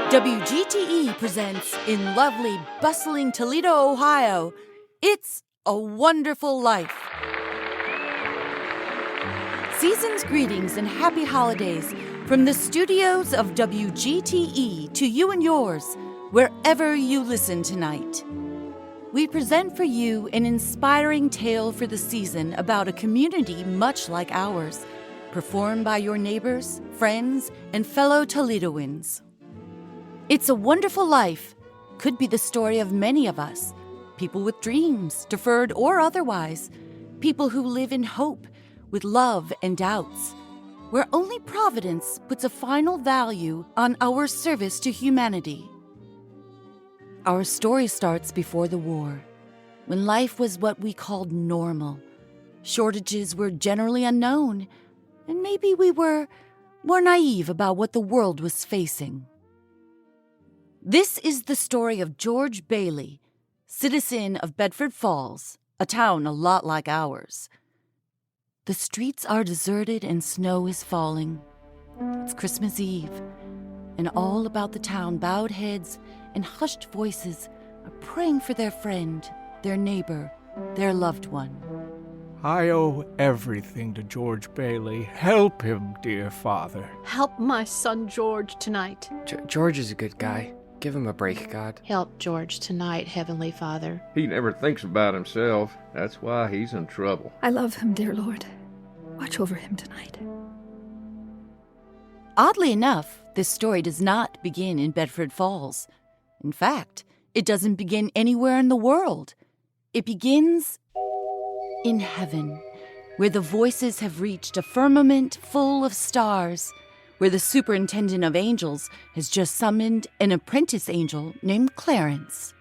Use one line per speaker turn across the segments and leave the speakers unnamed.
WGTE presents in lovely, bustling Toledo, Ohio, It's a Wonderful Life. Season's greetings and happy holidays from the studios of WGTE to you and yours, wherever you listen tonight. We present for you an inspiring tale for the season about a community much like ours, performed by your neighbors, friends, and fellow Toledoans. It's a Wonderful Life could be the story of many of us, people with dreams, deferred or otherwise, people who live in hope, with love and doubts, where only Providence puts a final value on our service to humanity. Our story starts before the war, when life was what we called normal. Shortages were generally unknown, and maybe we were more naive about what the world was facing. This is the story of George Bailey, citizen of Bedford Falls, a town a lot like ours. The streets are deserted and snow is falling. It's Christmas Eve, and all about the town bowed heads and hushed voices are praying for their friend, their neighbor, their loved one.
I owe everything to George Bailey. Help him, dear father.
Help my son George tonight.
George is a good guy. Give him a break, God.
Help George tonight, Heavenly Father.
He never thinks about himself. That's why he's in trouble.
I love him, dear Lord. Watch over him tonight.
Oddly enough, this story does not begin in Bedford Falls. In fact, it doesn't begin anywhere in the world. It begins in heaven, where the voices have reached a firmament full of stars, where the superintendent of angels has just summoned an apprentice angel named Clarence.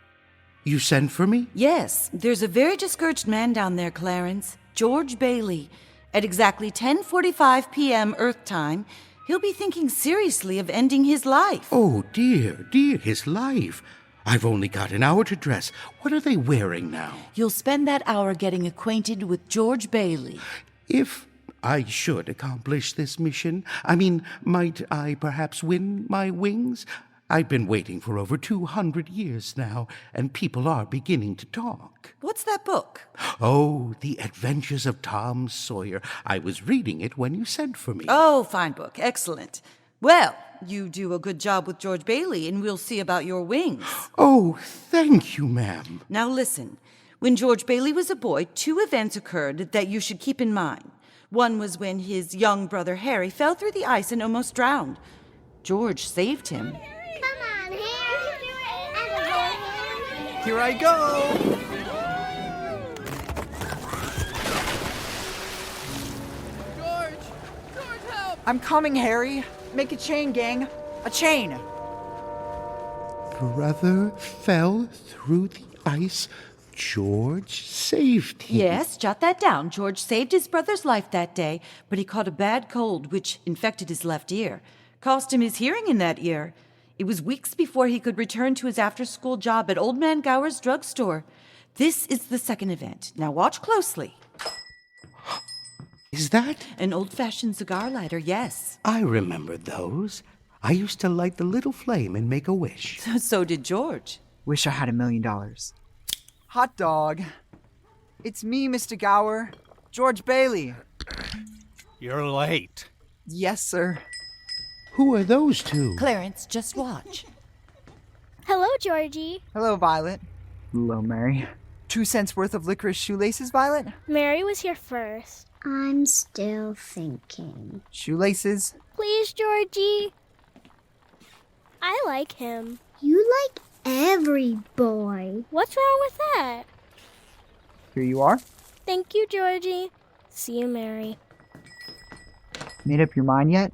You sent for me?
Yes, there's a very discouraged man down there, Clarence, George Bailey. At exactly 10:45 p.m. Earth time, he'll be thinking seriously of ending his life.
Oh, dear, his life. I've only got an hour to dress. What are they wearing now?
You'll spend that hour getting acquainted with George Bailey.
If I should accomplish this mission, might I perhaps win my wings? I've been waiting for over 200 years now, and people are beginning to talk.
What's that book?
Oh, The Adventures of Tom Sawyer. I was reading it when you sent for me.
Oh, fine book. Excellent. Well, you do a good job with George Bailey, and we'll see about your wings.
Oh, thank you, ma'am.
Now listen. When George Bailey was a boy, 2 events occurred that you should keep in mind. One was when his young brother Harry fell through the ice and almost drowned. George saved him.
Come on, Harry.
Here I go!
George, help! I'm coming, Harry. Make a chain, gang. A chain.
Brother fell through the ice. George saved him.
Yes, jot that down. George saved his brother's life that day, but he caught a bad cold which infected his left ear. Cost him his hearing in that ear. It was weeks before he could return to his after-school job at Old Man Gower's drugstore. This is the second event. Now watch closely.
Is that?
An old-fashioned cigar lighter, yes.
I remember those. I used to light the little flame and make a wish.
So did George.
Wish I had $1 million. Hot dog. It's me, Mr. Gower. George Bailey.
You're late.
Yes, sir.
Who are those two?
Clarence, just watch.
Hello, Georgie.
Hello, Violet. Hello, Mary. 2 cents worth of licorice shoelaces, Violet?
Mary was here first. I'm still thinking.
Shoelaces?
Please, Georgie. I like him. You like every boy. What's wrong with that?
Here you are.
Thank you, Georgie. See you, Mary.
Made up your mind yet?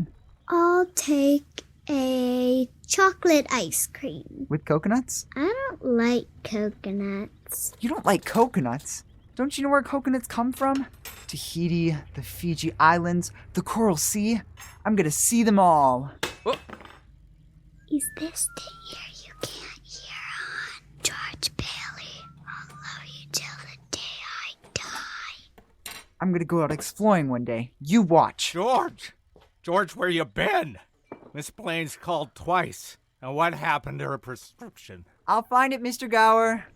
I'll take a chocolate ice cream.
With coconuts?
I don't like coconuts.
You don't like coconuts? Don't you know where coconuts come from? Tahiti, the Fiji Islands, the Coral Sea. I'm gonna see them all. Oh.
Is this the year you can't hear on? George Bailey, I'll love you till the day I die.
I'm gonna go out exploring one day. You watch.
George, where you been? Miss Blaine's called twice. And what happened to her prescription?
I'll find it, Mr. Gower.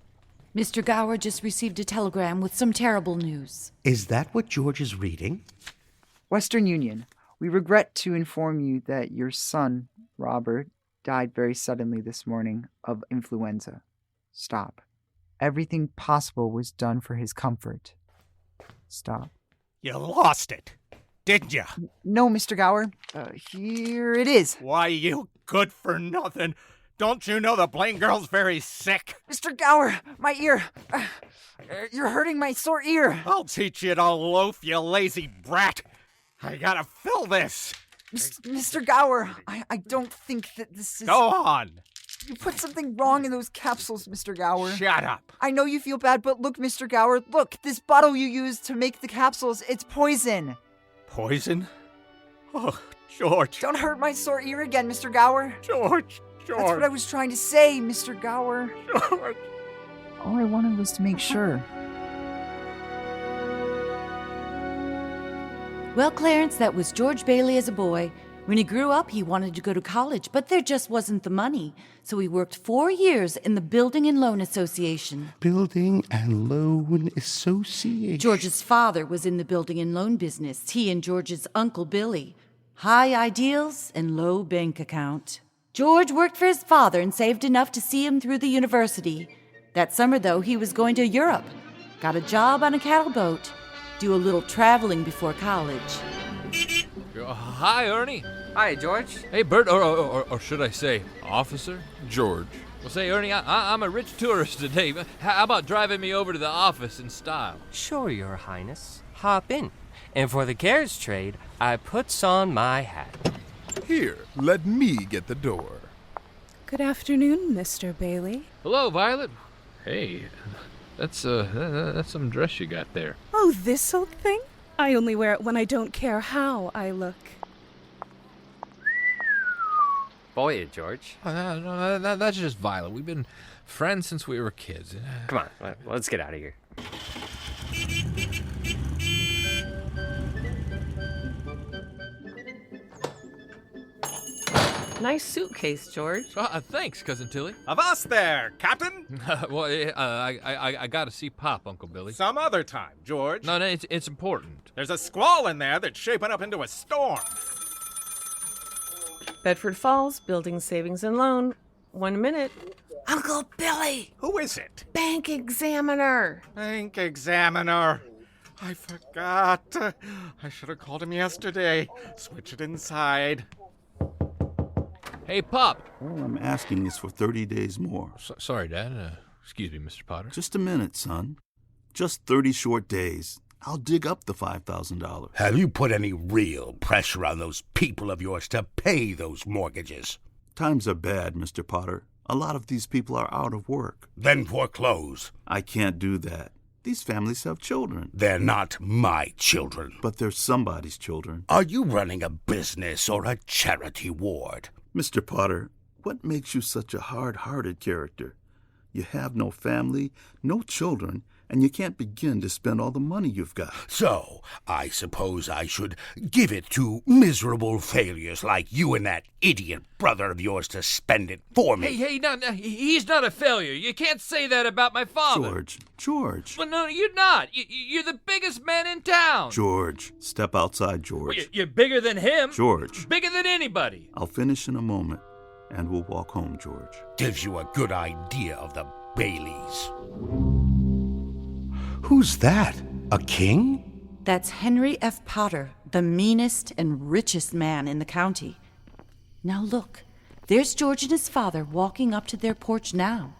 Mr. Gower just received a telegram with some terrible news.
Is that what George is reading?
Western Union, we regret to inform you that your son, Robert, died very suddenly this morning of influenza. Stop. Everything possible was done for his comfort. Stop.
You lost it, didn't you?
No, Mr. Gower. Here it is.
Why, you good for nothing. Don't you know the Blaine girl's very sick?
Mr. Gower, my ear. You're hurting my sore ear.
I'll teach you to loaf, you lazy brat. I gotta fill this.
Mr. Gower, I don't think that this is...
Go on.
You put something wrong in those capsules, Mr. Gower.
Shut up.
I know you feel bad, but look, Mr. Gower, look, this bottle you used to make the capsules, it's poison.
Poison? Oh, George.
Don't hurt my sore ear again, Mr. Gower.
George.
That's what I was trying to say, Mr. Gower.
George.
All I wanted was to make sure.
Well, Clarence, that was George Bailey as a boy. When he grew up, he wanted to go to college, but there just wasn't the money. So he worked 4 years in the Building and Loan Association.
Building and Loan Association.
George's father was in the building and loan business, he and George's uncle Billy. High ideals and low bank account. George worked for his father and saved enough to see him through the university. That summer, though, he was going to Europe. Got a job on a cattle boat. Do a little traveling before college.
Hi, Ernie.
Hi, George.
Hey, Bert, or should I say, officer?
George.
Well, say, Ernie, I'm a rich tourist today. How about driving me over to the office in style?
Sure, Your Highness. Hop in. And for the carriage trade, I puts on my hat.
Here, let me get the door.
Good afternoon, Mr. Bailey.
Hello, Violet.
Hey, that's some dress you got there.
Oh, this old thing? I only wear it when I don't care how I look.
Boy, George.
Oh, no, that's just Violet. We've been friends since we were kids.
Come on, let's get out of here.
Nice suitcase, George.
Thanks, Cousin Tilly.
Avast there, Captain.
Well, I gotta see Pop, Uncle Billy.
Some other time, George.
No, it's important.
There's a squall in there that's shaping up into a storm.
Bedford Falls, Building Savings and Loan. 1 minute.
Uncle Billy!
Who is it?
Bank examiner.
Bank examiner. I forgot. I should have called him yesterday. Switch it inside.
Hey, Pop.
All I'm asking is for 30 days more.
Sorry, Dad. Excuse me, Mr. Potter.
Just a minute, son. Just 30 short days. I'll dig up the $5,000.
Have you put any real pressure on those people of yours to pay those mortgages?
Times are bad, Mr. Potter. A lot of these people are out of work.
Then foreclose.
I can't do that. These families have children.
They're not my children.
But they're somebody's children.
Are you running a business or a charity ward?
Mr. Potter, what makes you such a hard-hearted character? You have no family, no children, and you can't begin to spend all the money you've got.
So, I suppose I should give it to miserable failures like you and that idiot brother of yours to spend it for me.
Hey, no, he's not a failure. You can't say that about my father.
George.
Well, no, you're not. You're the biggest man in town.
George, step outside, George.
Well, you're bigger than him.
George.
Bigger than anybody.
I'll finish in a moment, and we'll walk home, George.
Gives you a good idea of the Baileys.
Who's that? A king?
That's Henry F. Potter, the meanest and richest man in the county. Now look, there's George and his father walking up to their porch now.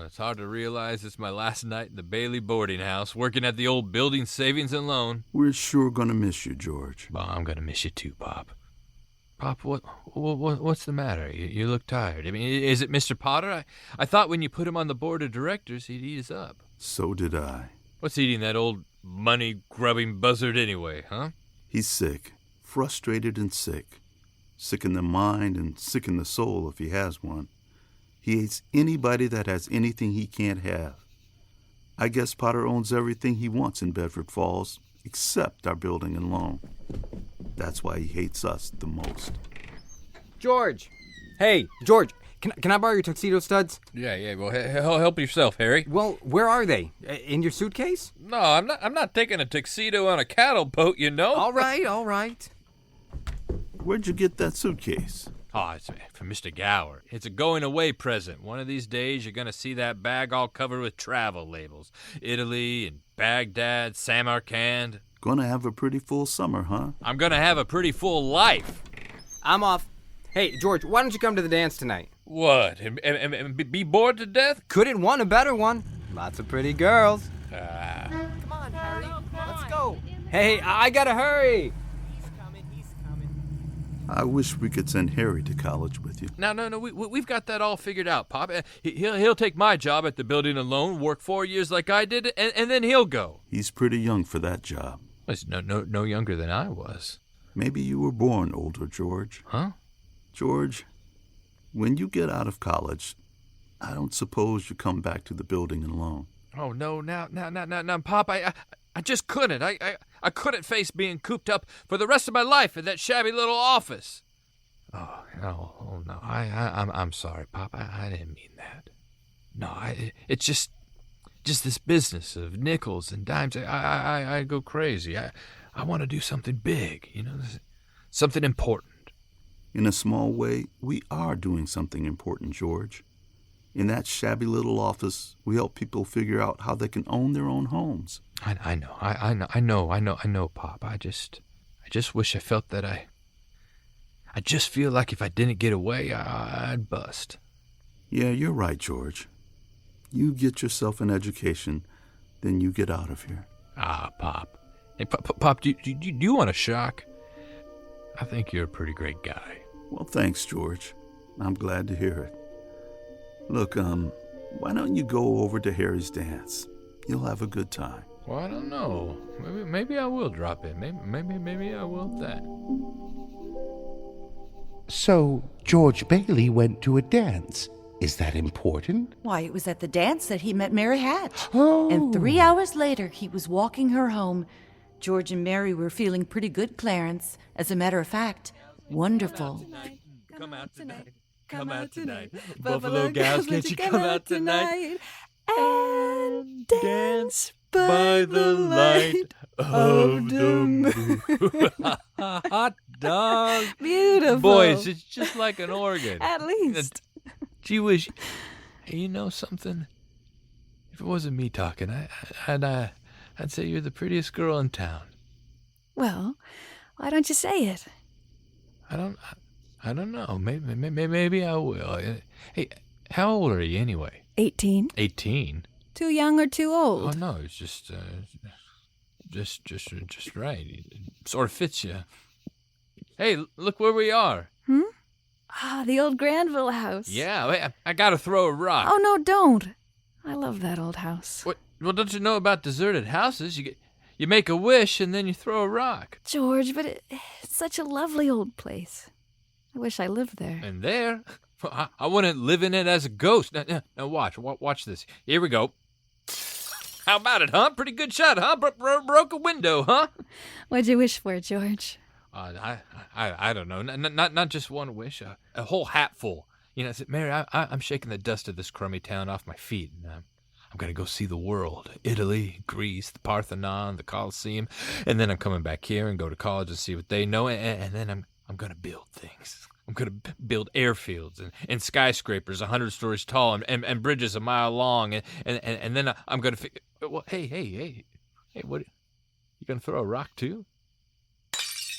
It's hard to realize it's my last night in the Bailey boarding house, working at the old Building Savings and Loan.
We're sure gonna miss you, George.
Well, I'm gonna miss you too, Pop. Pop, what's the matter? You look tired. I mean, is it Mr. Potter? I thought when you put him on the board of directors, he'd eat us up.
So did I.
What's eating that old money-grubbing buzzard anyway, huh?
He's sick. Frustrated and sick. Sick in the mind and sick in the soul if he has one. He hates anybody that has anything he can't have. I guess Potter owns everything he wants in Bedford Falls, except our building and loan. That's why he hates us the most.
George.
Hey, George, can I borrow your tuxedo studs?
Yeah, well, help yourself, Harry.
Well, where are they? In your suitcase?
No, I'm not taking a tuxedo on a cattle boat, you know.
All right.
Where'd you get that suitcase?
Oh, it's from Mr. Gower. It's a going-away present. One of these days, you're going to see that bag all covered with travel labels. Italy and Baghdad, Samarkand.
Gonna have a pretty full summer, huh?
I'm going to have a pretty full life.
I'm off. Hey, George, why don't you come to the dance tonight?
What, and be bored to death?
Couldn't want a better one. Lots of pretty girls.
Come on, Harry. Let's go.
Hey, I gotta hurry.
I wish we could send Harry to college with you.
No, we've got that all figured out, Pop. He'll take my job at the building alone, work 4 years like I did, and then he'll go.
He's pretty young for that job.
He's no younger than I was.
Maybe you were born older, George.
Huh?
George, when you get out of college, I don't suppose you come back to the building alone.
Oh, no, now, Pop, I just couldn't. I couldn't face being cooped up for the rest of my life in that shabby little office. Oh no, I'm sorry, Pop. I didn't mean that. No, it's just this business of nickels and dimes. I go crazy. I want to do something big, something important.
In a small way, we are doing something important, George. In that shabby little office, we help people figure out how they can own their own homes.
I know, Pop. I just wish I felt that I just feel like if I didn't get away, I'd bust.
Yeah, you're right, George. You get yourself an education, then you get out of here.
Pop. Hey, Pop, do you want a shock? I think you're a pretty great guy.
Well, thanks, George. I'm glad to hear it. Look, why don't you go over to Harry's dance? You'll have a good time.
Well, I don't know. Maybe I will drop in. Maybe I will that.
So, George Bailey went to a dance. Is that important?
Why, it was at the dance that he met Mary Hatch.
Oh.
And 3 hours later, he was walking her home. George and Mary were feeling pretty good, Clarence. As a matter of fact, wonderful.
Come out tonight. Come out tonight. Buffalo gals, can't you come out tonight?
And dance
by the light of the moon. Hot dog.
Beautiful.
Boys, it's just like an organ.
At least.
Gee whiz. Hey, you know something? If it wasn't me talking, I'd say you're the prettiest girl in town.
Well, why don't you say it?
I don't know. Maybe I will. Hey, how old are you anyway?
18.
18?
Too young or too old?
Oh no, it's just right. It sort of fits you. Hey, look where we are.
The old Granville house.
Yeah, I gotta throw a rock.
Oh no, don't. I love that old house.
What? Well, don't you know about deserted houses? You make a wish and then you throw a rock.
George, but it's such a lovely old place. I wish I lived there.
And there? I wouldn't live in it as a ghost. Now watch this. Here we go. How about it, huh? Pretty good shot, huh? Broke a window, huh?
What'd you wish for, George?
I don't know. Not just one wish. A whole hatful. I said, Mary, I'm shaking the dust of this crummy town off my feet. And I'm going to go see the world. Italy, Greece, the Parthenon, the Colosseum. And then I'm coming back here and go to college and see what they know. And then I'm going to build things. I'm going to build airfields and skyscrapers 100 stories tall and bridges a mile long. And then I'm going to figure, well, hey, what? You going to throw a rock too?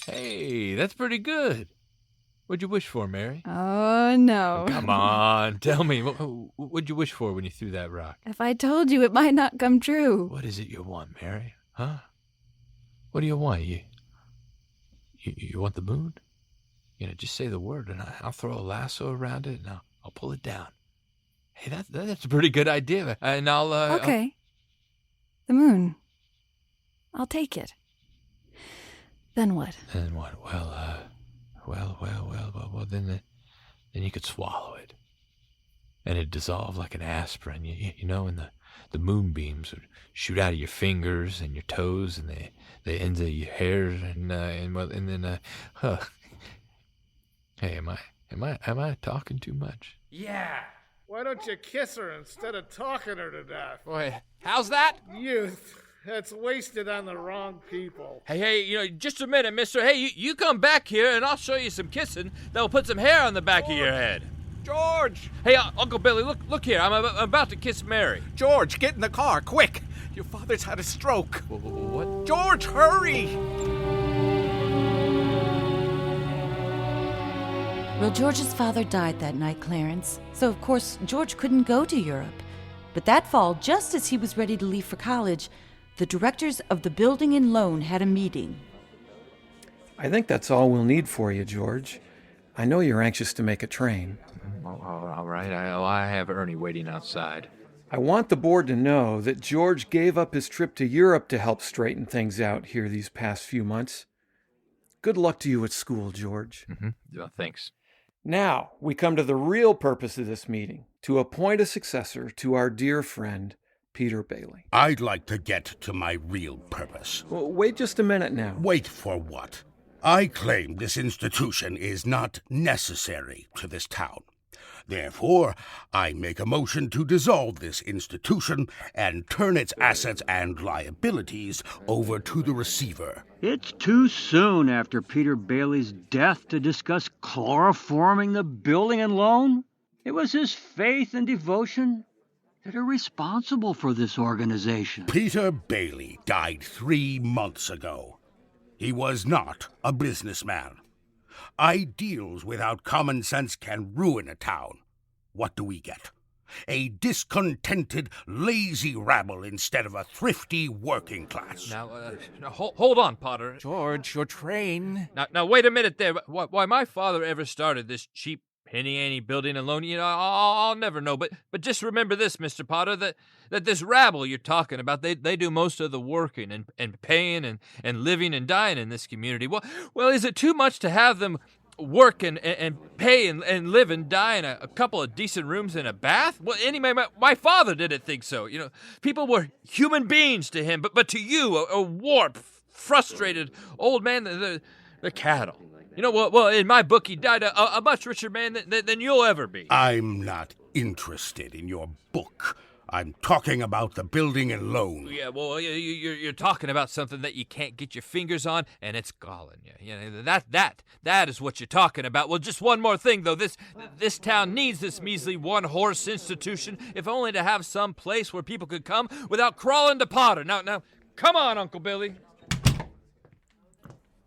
Hey, that's pretty good. What'd you wish for, Mary?
Oh, no.
Come on, tell me. What'd you wish for when you threw that rock?
If I told you, it might not come true.
What is it you want, Mary? Huh? What do you want? You want the moon? Just say the word, and I'll throw a lasso around it, and I'll pull it down. Hey, that's a pretty good idea. And I'll
okay. The moon. I'll take it. Then what?
Then what? Well, then you could swallow it. And it'd dissolve like an aspirin, and the moonbeams would shoot out of your fingers and your toes and the ends of your hair and then Hey, Am I talking too much?
Yeah. Why don't you kiss her instead of talking her to death?
Boy, how's that?
Youth. That's wasted on the wrong people.
Hey, just a minute, mister. Hey, you come back here and I'll show you some kissing that'll put some hair on the back of your head.
George!
Hey, Uncle Billy, look here. I'm about to kiss Mary.
George, get in the car, quick! Your father's had a stroke.
What?
George, hurry!
Well, George's father died that night, Clarence, so of course George couldn't go to Europe. But that fall, just as he was ready to leave for college, the directors of the building and loan had a meeting.
I think that's all we'll need for you, George. I know you're anxious to make a train.
All right. I have Ernie waiting outside.
I want the board to know that George gave up his trip to Europe to help straighten things out here these past few months. Good luck to you at school, George.
Yeah, thanks.
Now, we come to the real purpose of this meeting, to appoint a successor to our dear friend, Peter Bailey.
I'd like to get to my real purpose.
Well, wait just a minute now.
Wait for what? I claim this institution is not necessary to this town. Therefore, I make a motion to dissolve this institution and turn its assets and liabilities over to the receiver.
It's too soon after Peter Bailey's death to discuss chloroforming the building and loan. It was his faith and devotion that are responsible for this organization.
Peter Bailey died 3 months ago. He was not a businessman. Ideals without common sense can ruin a town. What do we get? A discontented, lazy rabble instead of a thrifty working class.
Now, hold on, Potter.
George, your train.
Now, wait a minute there. Why my father ever started this cheap penny-ante building and loan, I'll never know. But just remember this, Mr. Potter, that this rabble you're talking about, they do most of the working and paying and living and dying in this community. Well, is it too much to have them work and pay and live and die in a couple of decent rooms and a bath? Well, anyway, my father didn't think so. People were human beings to him, but to you, a warped, frustrated old man, they're cattle. Well, in my book, he died a much richer man than you'll ever be.
I'm not interested in your book. I'm talking about the building and loan.
Yeah, well, you're talking about something that you can't get your fingers on, and it's galling you. That is what you're talking about. Well, just one more thing, though. This town needs this measly one-horse institution, if only to have some place where people could come without crawling to Potter. Now, come on, Uncle Billy.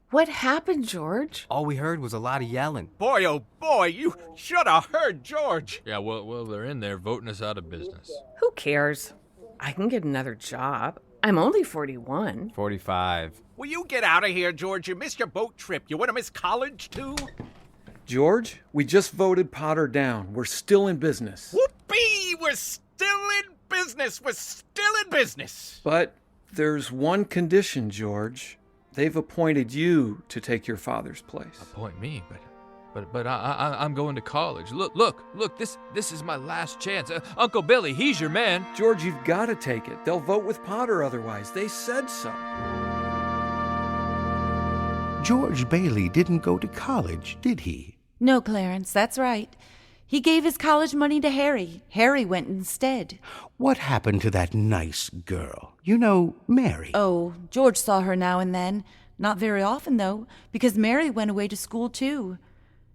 What happened, George?
All we heard was a lot of yelling.
Boy, oh boy, you should have heard George.
Yeah, well, they're in there voting us out of business.
Who cares? I can get another job. I'm only 41.
45.
Will you get out of here, George? You missed your boat trip. You want to miss college, too?
George, we just voted Potter down. We're still in business.
Whoopee! We're still in business. We're still in business.
But there's one condition, George. They've appointed you to take your father's place.
Appoint me, but I'm going to college. Look, this is my last chance. Uncle Billy, he's your man.
George, you've got to take it. They'll vote with Potter otherwise. They said so.
George Bailey didn't go to college, did he?
No, Clarence, that's right. He gave his college money to Harry. Harry went instead.
What happened to that nice girl? Mary.
Oh, George saw her now and then. Not very often, though, because Mary went away to school, too.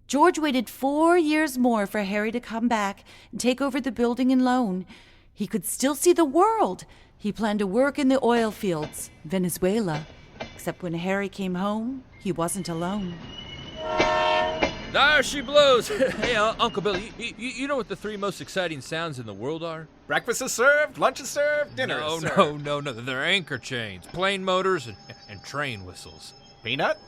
George waited 4 years more for Harry to come back and take over the building and loan. He could still see the world. He planned to work in the oil fields, Venezuela. Except when Harry came home, he wasn't alone.
There she blows. Hey, Uncle Billy, you know what the 3 most exciting sounds in the world are?
Breakfast is served, lunch is served, dinner is served.
No. They're anchor chains, plane motors, and train whistles.
Peanut?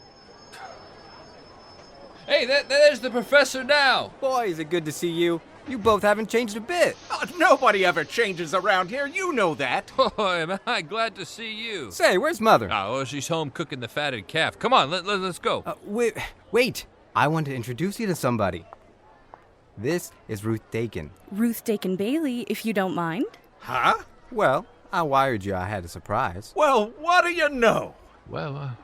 Hey, there's the professor now.
Boy, is it good to see you. You both haven't changed a bit.
Oh, nobody ever changes around here. You know that.
Boy, am I glad to see you.
Say, where's Mother?
Oh, well, she's home cooking the fatted calf. Come on, let's go.
Wait. I want to introduce you to somebody. This is Ruth Dakin.
Ruth Dakin Bailey, if you don't mind.
Huh?
Well, I wired you. I had a surprise.
Well, what do you know?
Well,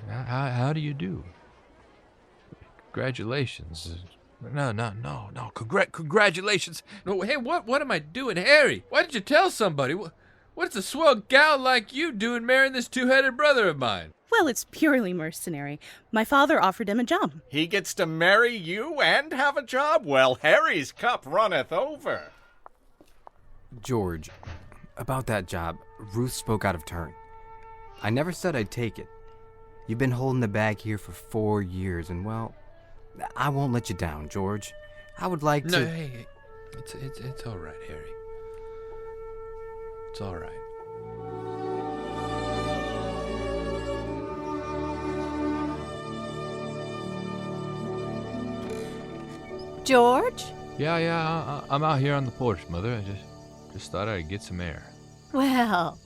how do you do? Congratulations. No. Congratulations. No, hey, what am I doing, Harry? Why didn't you tell somebody? What's a swell gal like you doing marrying this two-headed brother of mine?
Well, it's purely mercenary. My father offered him a job.
He gets to marry you and have a job? Well, Harry's cup runneth over.
George, about that job, Ruth spoke out of turn. I never said I'd take it. You've been holding the bag here for 4 years, and well, I won't let you down, George. I would like to...
No, hey. It's all right, Harry. It's all right.
George?
Yeah, I'm out here on the porch, Mother. I just thought I'd get some air.
Well,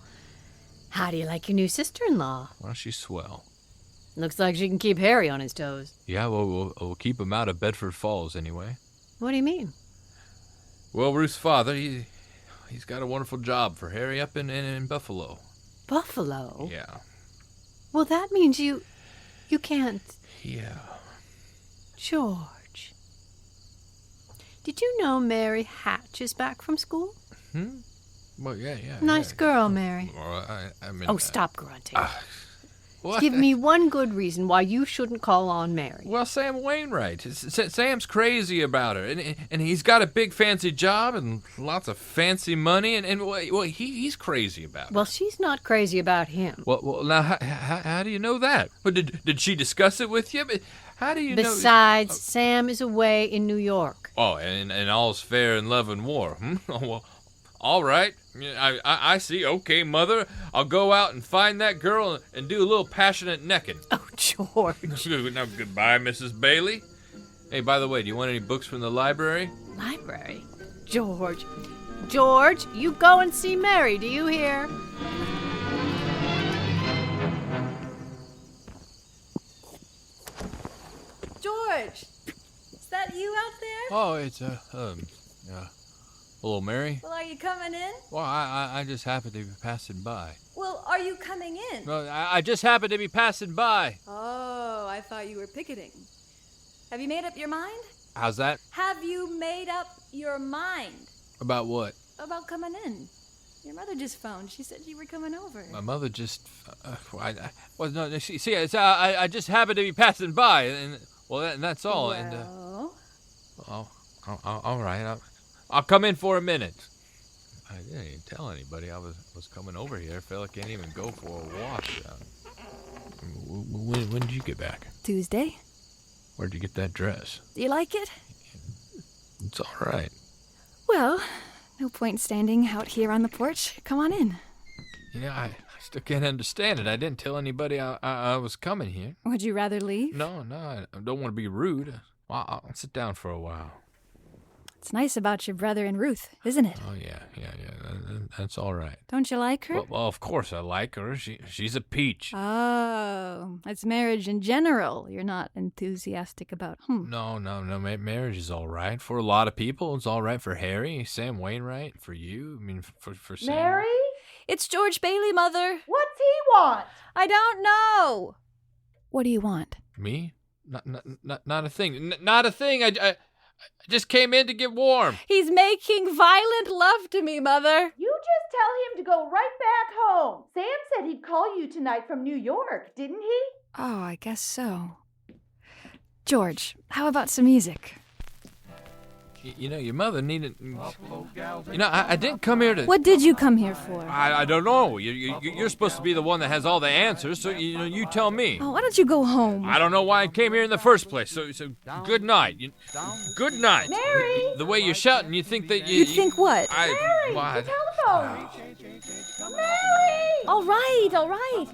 how do you like your new sister-in-law?
Well, she's swell.
Looks like she can keep Harry on his toes.
Yeah, well, we'll keep him out of Bedford Falls anyway.
What do you mean?
Well, Ruth's father, he's got a wonderful job for Harry up in Buffalo.
Buffalo?
Yeah.
Well, that means you can't...
Yeah.
George. Did you know Mary Hatch is back from school?
Well, yeah.
Nice girl, Mary.
Well, I mean...
Oh, stop grunting.
What?
Give me one good reason why you shouldn't call on Mary.
Well, Sam Wainwright. Sam's crazy about her, and he's got a big fancy job and lots of fancy money, and well, he's crazy about her.
Well, she's not crazy about him.
Well, now how do you know that? But did she discuss it with you? But how do you know?
Besides, Sam is away in New York.
Oh, and all's fair in love and war. Well, all right. I see. Okay, Mother. I'll go out and find that girl and do a little passionate necking.
Oh, George.
Now, goodbye, Mrs. Bailey. Hey, by the way, do you want any books from the library?
Library? George. George, you go and see Mary, do you hear?
George, is that you out there?
Oh, it's hello, Mary.
Well, are you coming in?
Well, I just happened to be passing by.
Well, are you coming in?
Well, I just happened to be passing by.
Oh, I thought you were picketing. Have you made up your mind?
How's that?
Have you made up your mind?
About what?
About coming in. Your mother just phoned. She said you were coming over.
My mother just... I just happened to be passing by, and that's all.
Well...
All right. I'll come in for a minute. I didn't even tell anybody I was coming over here. Fella can't even go for a walk. When did you get back?
Tuesday.
Where'd you get that dress?
Do you like it?
It's all right.
Well, no point standing out here on the porch. Come on in.
You know, I still can't understand it. I didn't tell anybody I was coming here.
Would you rather leave?
No, I don't want to be rude. I'll sit down for a while.
It's nice about your brother and Ruth, isn't it?
Oh, yeah. That's all right.
Don't you like her?
Well, of course I like her. She's a peach.
Oh, it's marriage in general you're not enthusiastic about.
No. Marriage is all right. For a lot of people, it's all right. For Harry, Sam Wainwright, for you. I mean, for Sam.
Mary? It's George Bailey, Mother.
What's he want?
I don't know. What do you want?
Me? Not a thing. Not a thing. I just came in to get warm.
He's making violent love to me, Mother.
You just tell him to go right back home. Sam said he'd call you tonight from New York, didn't he?
Oh, I guess so. George, how about some music?
You know, your mother needed... You know, I didn't come here to...
What did you come here for?
I don't know. You're supposed to be the one that has all the answers, so you tell me.
Oh, why don't you go home?
I don't know why I came here in the first place, so good night. Good night.
Mary!
The way you're shouting, you think that you...
You think what?
Mary, the telephone! Mary!
All right.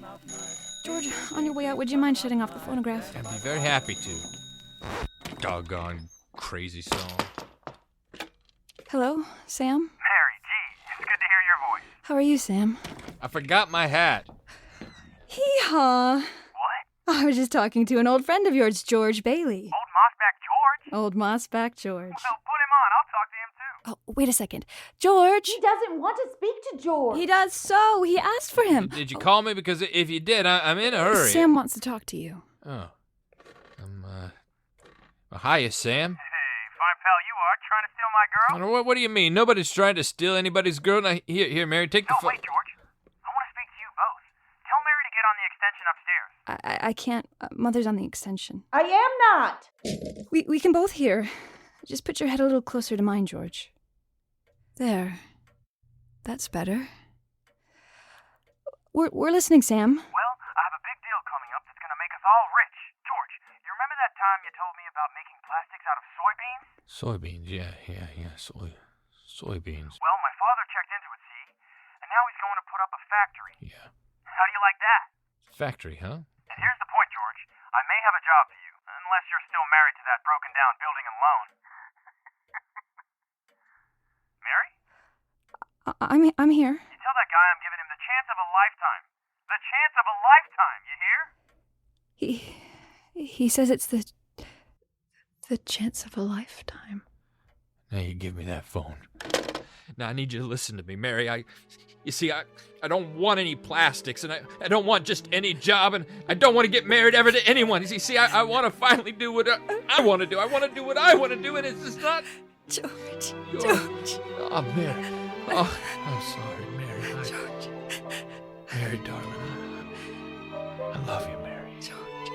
George, on your way out, would you mind shutting off the phonograph?
I'd be very happy to. Doggone crazy song.
Hello, Sam?
Mary, gee, it's good to hear your voice.
How are you, Sam?
I forgot my hat.
Hee-haw.
What?
I was just talking to an old friend of yours, George Bailey.
Old Mossback George?
Old Mossback George.
Well, put him on. I'll talk to him, too.
Oh, wait a second. George!
He doesn't want to speak to George.
He does so. He asked for him.
Did you call me? Because if you did, I'm in a hurry.
Sam wants to talk to you.
Oh. Hiya, Sam.
Hey, fine pal you are. Trying to steal my girl?
What do you mean? Nobody's trying to steal anybody's girl. Now, here, Mary, take the phone.
Wait, George. I want to speak to you both. Tell Mary to get on the extension upstairs.
I can't. Mother's on the extension.
I am not.
We can both hear. Just put your head a little closer to mine, George. There. That's better. We're listening, Sam.
Well, I have a big deal coming up that's going to make us all rich. George, you remember that time you told me about making plastics out of soybeans?
Soybeans, yeah. Soybeans.
Well, my father checked into it, see? And now he's going to put up a factory.
Yeah.
How do you like that?
Factory, huh?
And here's the point, George. I may have a job for you, unless you're still married to that broken-down building and loan. Mary?
I'm here.
You tell that guy I'm giving him the chance of a lifetime. The chance of a lifetime, you hear?
He says it's the chance of a lifetime.
Now you give me that phone. Now I need you to listen to me, Mary. You see, I don't want any plastics, and I don't want just any job, and I don't want to get married ever to anyone. You see, I want to finally do what I want to do. I want to do what I want to do, and it's just not...
George.
Oh, Mary. Oh, I'm sorry, Mary.
George.
Mary, darling. I love you, Mary.
George.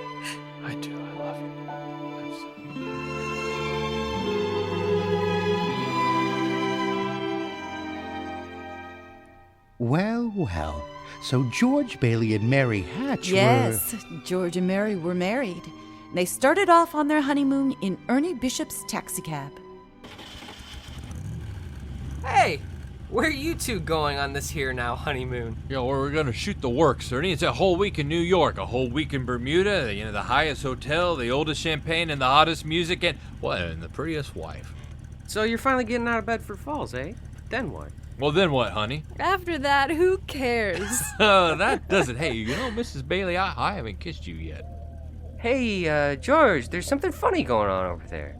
I do. I love you. I'm sorry.
Well. So George Bailey and Mary Hatch
Yes, George and Mary were married. They started off on their honeymoon in Ernie Bishop's taxicab.
Hey, where are you two going on this here now honeymoon?
Yeah, well, we're gonna shoot the works, Ernie. It's a whole week in New York, a whole week in Bermuda, the highest hotel, the oldest champagne, and the hottest music, and the prettiest wife.
So you're finally getting out of bed for Falls, eh? Then what?
Well, then what, honey?
After that, who cares?
Oh, that does it. Hey, Mrs. Bailey, I haven't kissed you yet.
Hey, George, there's something funny going on over there.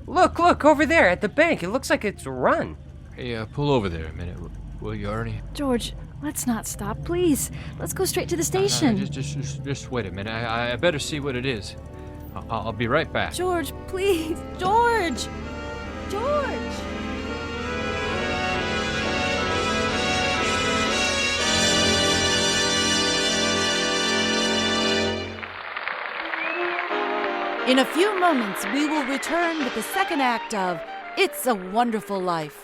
Look, over there at the bank. It looks like it's a run.
Hey, pull over there a minute, will you, Ernie?
George, let's not stop, please. Let's go straight to the station.
Just wait a minute. I better see what it is. I'll be right back.
George, please. George!
In a few moments, we will return with the second act of It's a Wonderful Life.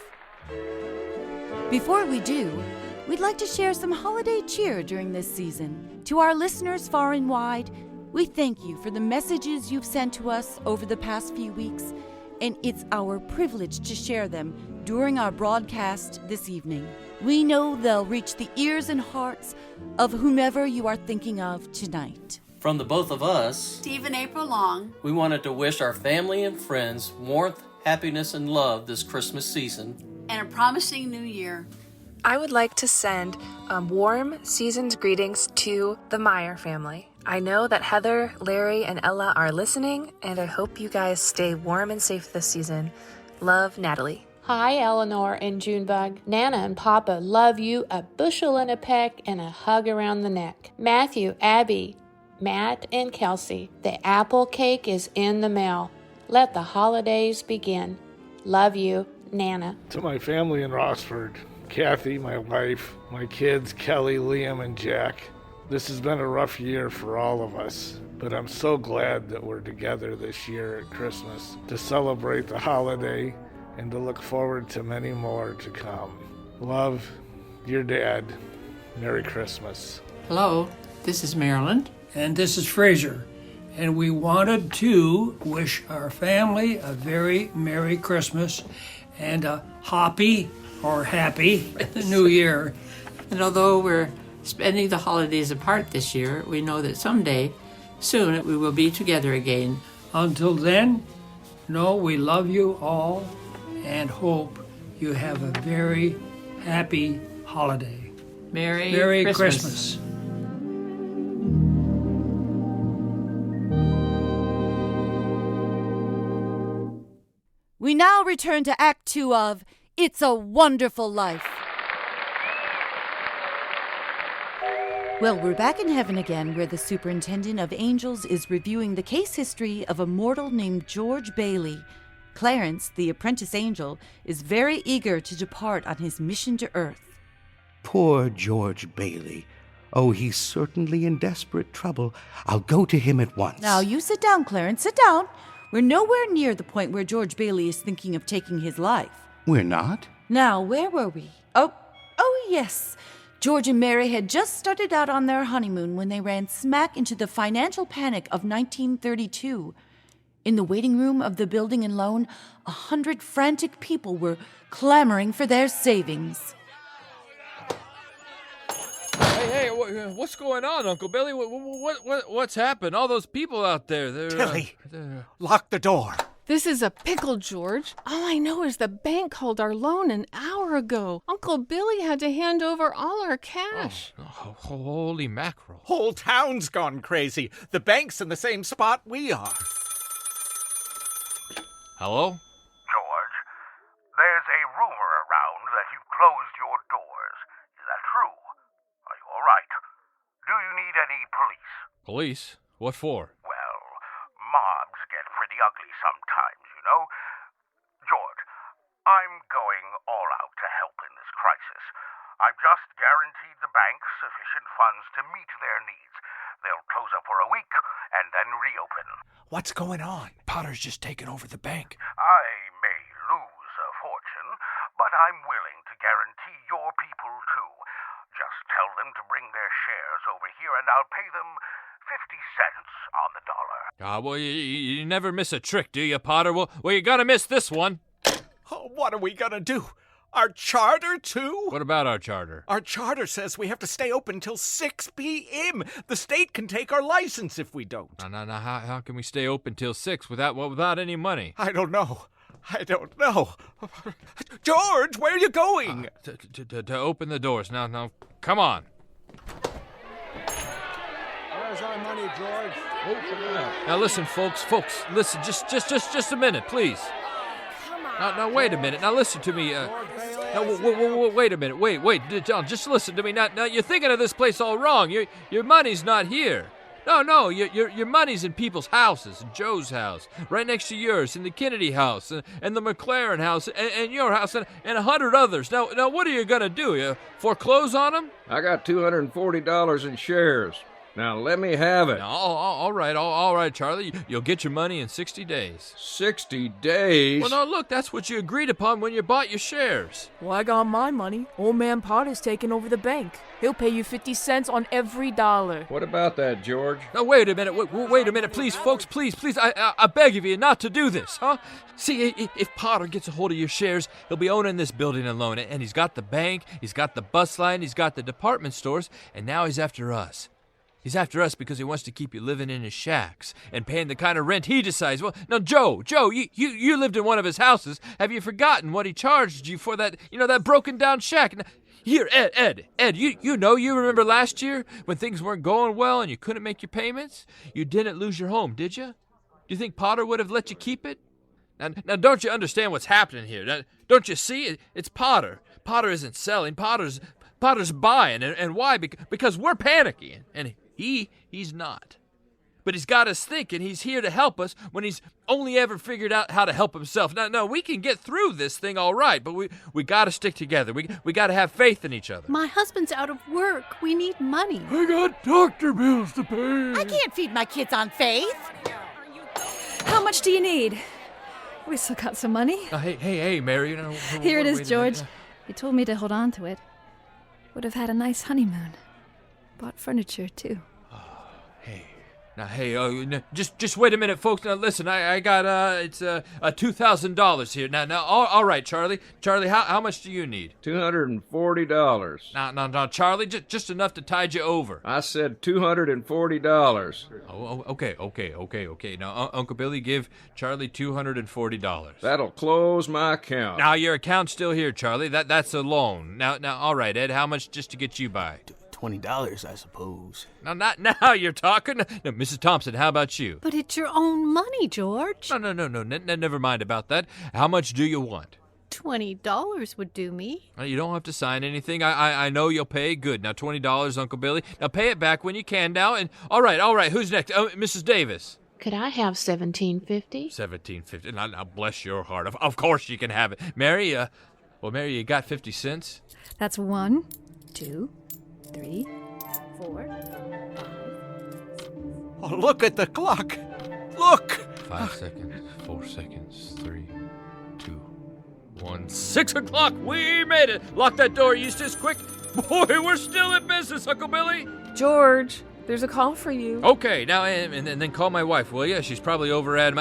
Before we do, we'd like to share some holiday cheer during this season. To our listeners far and wide, we thank you for the messages you've sent to us over the past few weeks, and it's our privilege to share them during our broadcast this evening. We know they'll reach the ears and hearts of whomever you are thinking of tonight.
From the both of us,
Steve and April Long,
we wanted to wish our family and friends warmth, happiness, and love this Christmas season.
and a promising new year.
I would like to send warm season's greetings to the Meyer family. I know that Heather, Larry, and Ella are listening, and I hope you guys stay warm and safe this season. Love, Natalie.
Hi, Eleanor and Junebug. Nana and Papa love you, a bushel and a peck, and a hug around the neck. Matthew, Abby, Matt, and Kelsey, the apple cake is in the mail. Let the holidays begin. Love you, Nana.
To my family in Rossford, Kathy, my wife, my kids, Kelly, Liam, and Jack. This has been a rough year for all of us, but I'm so glad that we're together this year at Christmas to celebrate the holiday and to look forward to many more to come. Love, your dad. Merry Christmas.
Hello, this is Marilyn. And this is Fraser. And we wanted to wish our family a very Merry Christmas and a happy New Year.
And although we're spending the holidays apart this year, we know that someday, soon, we will be together again.
Until then, know we love you all and hope you have a very happy holiday.
Merry
Christmas.
We now return to Act 2 of It's a Wonderful Life. Well, we're back in heaven again, where the superintendent of angels is reviewing the case history of a mortal named George Bailey. Clarence, the apprentice angel, is very eager to depart on his mission to Earth.
Poor George Bailey. Oh, he's certainly in desperate trouble. I'll go to him at once.
Now, you sit down, Clarence, sit down. We're nowhere near the point where George Bailey is thinking of taking his life.
We're not?
Now, where were we? Oh, yes. George and Mary had just started out on their honeymoon when they ran smack into the financial panic of 1932. In the waiting room of the building and loan, 100 frantic people were clamoring for their savings.
Hey, what's going on, Uncle Billy? What's happened? All those people out there,
Tilly, lock the door.
This is a pickle, George. All I know is the bank called our loan an hour ago. Uncle Billy had to hand over all our cash.
Oh, holy mackerel.
Whole town's gone crazy. The bank's in the same spot we are.
Hello?
George, there's a rumor around that you've closed your doors. Is that true? Are you all right? Do you need any police?
Police? What for?
Well, mobs get pretty ugly sometimes, you know. George, I'm going all out to help in this crisis. I've just guaranteed the bank sufficient funds to meet their needs. They'll close up for a week and then reopen.
What's going on?
Potter's just taken over the bank.
I may lose a fortune, but I'm willing to guarantee your people too. Just tell them to bring their shares over here and I'll pay them 50 cents on the dollar.
Well, you never miss a trick, do you, Potter? Well, you're gonna miss this one.
Oh, what are we gonna do? Our charter, too?
What about our charter?
Our charter says we have to stay open till 6 p.m. The state can take our license if we don't.
No. How can we stay open till 6 without any money?
I don't know. George, where are you going?
To open the doors. Now, come on.
Where's our money, George? Open it up.
Now listen, folks, listen, just a minute, please. Now, wait a minute. Now, listen to me. Wait a minute. Wait, John, just listen to me. Now, you're thinking of this place all wrong. Your money's not here. No, your money's in people's houses, in Joe's house, right next to yours, in the Kennedy house, and the McLaren house, and your house, and 100 others. Now, what are you going to do? You foreclose on them?
I got $240 in shares. Now, let me have it.
No, all right, Charlie. You'll get your money in 60 days.
60 days?
Well, no, look, that's what you agreed upon when you bought your shares.
Well, I got my money. Old man Potter's taking over the bank. He'll pay you 50 cents on every dollar.
What about that, George?
Now, wait a minute. Wait a minute, please, folks. Please. I beg of you not to do this, huh? See, if Potter gets a hold of your shares, he'll be owning this building alone. And he's got the bank, he's got the bus line, he's got the department stores, and now he's after us. He's after us because he wants to keep you living in his shacks and paying the kind of rent he decides. Well, now, Joe, you lived in one of his houses. Have you forgotten what he charged you for that, that broken down shack? Now, here, Ed, you remember last year when things weren't going well and you couldn't make your payments? You didn't lose your home, did you? Do you think Potter would have let you keep it? Now, don't you understand what's happening here? Now, don't you see? It's Potter. Potter isn't selling. Potter's buying. And why? Because we're panicking. And he's not. But he's got us thinking he's here to help us when he's only ever figured out how to help himself. Now, we can get through this thing all right, but we got to stick together. We got to have faith in each other.
My husband's out of work. We need money.
I got doctor bills to pay.
I can't feed my kids on faith.
How much do you need? We still got some money.
Hey, Mary,
Here it is, George. You told me to hold on to it. Would have had a nice honeymoon. Bought furniture, too.
Just wait a minute, folks. Now, listen, I got, it's $2,000 here. Now, all right, Charlie. Charlie, how much do you need?
$240.
Now, Charlie, just enough to tide you over.
I said $240.
Oh, okay. Now, Uncle Billy, give Charlie $240.
That'll close my account.
Now, your account's still here, Charlie. That's a loan. Now, all right, Ed, how much just to get you by?
$20, I suppose.
Now, not now you're talking. Now, Mrs. Thompson, how about you?
But it's your own money, George.
No, never mind about that. How much do you want?
$20 would do me.
You don't have to sign anything. I know you'll pay. Good. Now, $20, Uncle Billy. Now, pay it back when you can now. And all right. Who's next? Mrs. Davis.
Could I have $17.50?
$17.50. Now, bless your heart. Of course you can have it. Mary, Mary, you got 50 cents?
That's 1, 2, 3, 4, 5.
Oh, look at the clock. Look.
5 seconds, 4 seconds, 3, 2, 1. 6 o'clock. We made it. Lock that door, Eustace, quick. Boy, we're still in business, Uncle Billy.
George, there's a call for you.
Okay, now, and then call my wife, will you? She's probably over at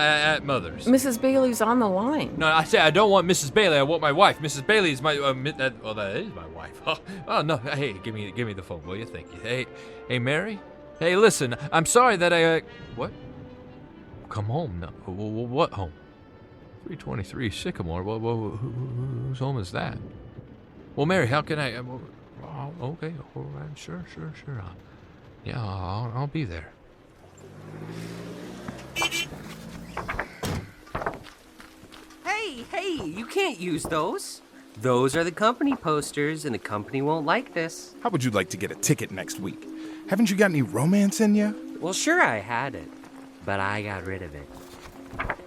Mother's.
Mrs. Bailey's on the line.
No, I say I don't want Mrs. Bailey. I want my wife. Mrs. Bailey is my, that is my wife. Oh, no. Hey, give me the phone, will you? Thank you. Hey, Mary? Hey, listen, I'm sorry that what? Come home now. What home? 323 Sycamore. Whose home is that? Well, Mary, how can I? Okay, all right, sure. Yeah, I'll be there.
Hey, you can't use those. Those are the company posters, and the company won't like this.
How would you like to get a ticket next week? Haven't you got any romance in you?
Well, sure I had it, but I got rid of it.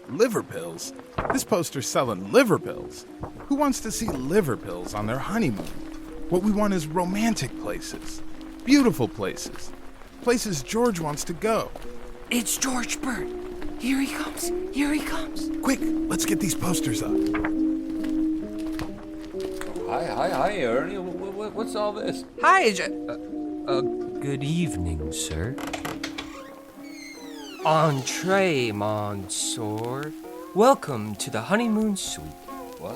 Liver pills? This poster's selling liver pills. Who wants to see liver pills on their honeymoon? What we want is romantic places. Beautiful places. Places George wants to go.
It's George Burt. Here he comes.
Quick, let's get these posters up.
Hi, Ernie. What's all this?
Hi, good evening, sir. Entree, monsieur. Welcome to the honeymoon suite.
Well,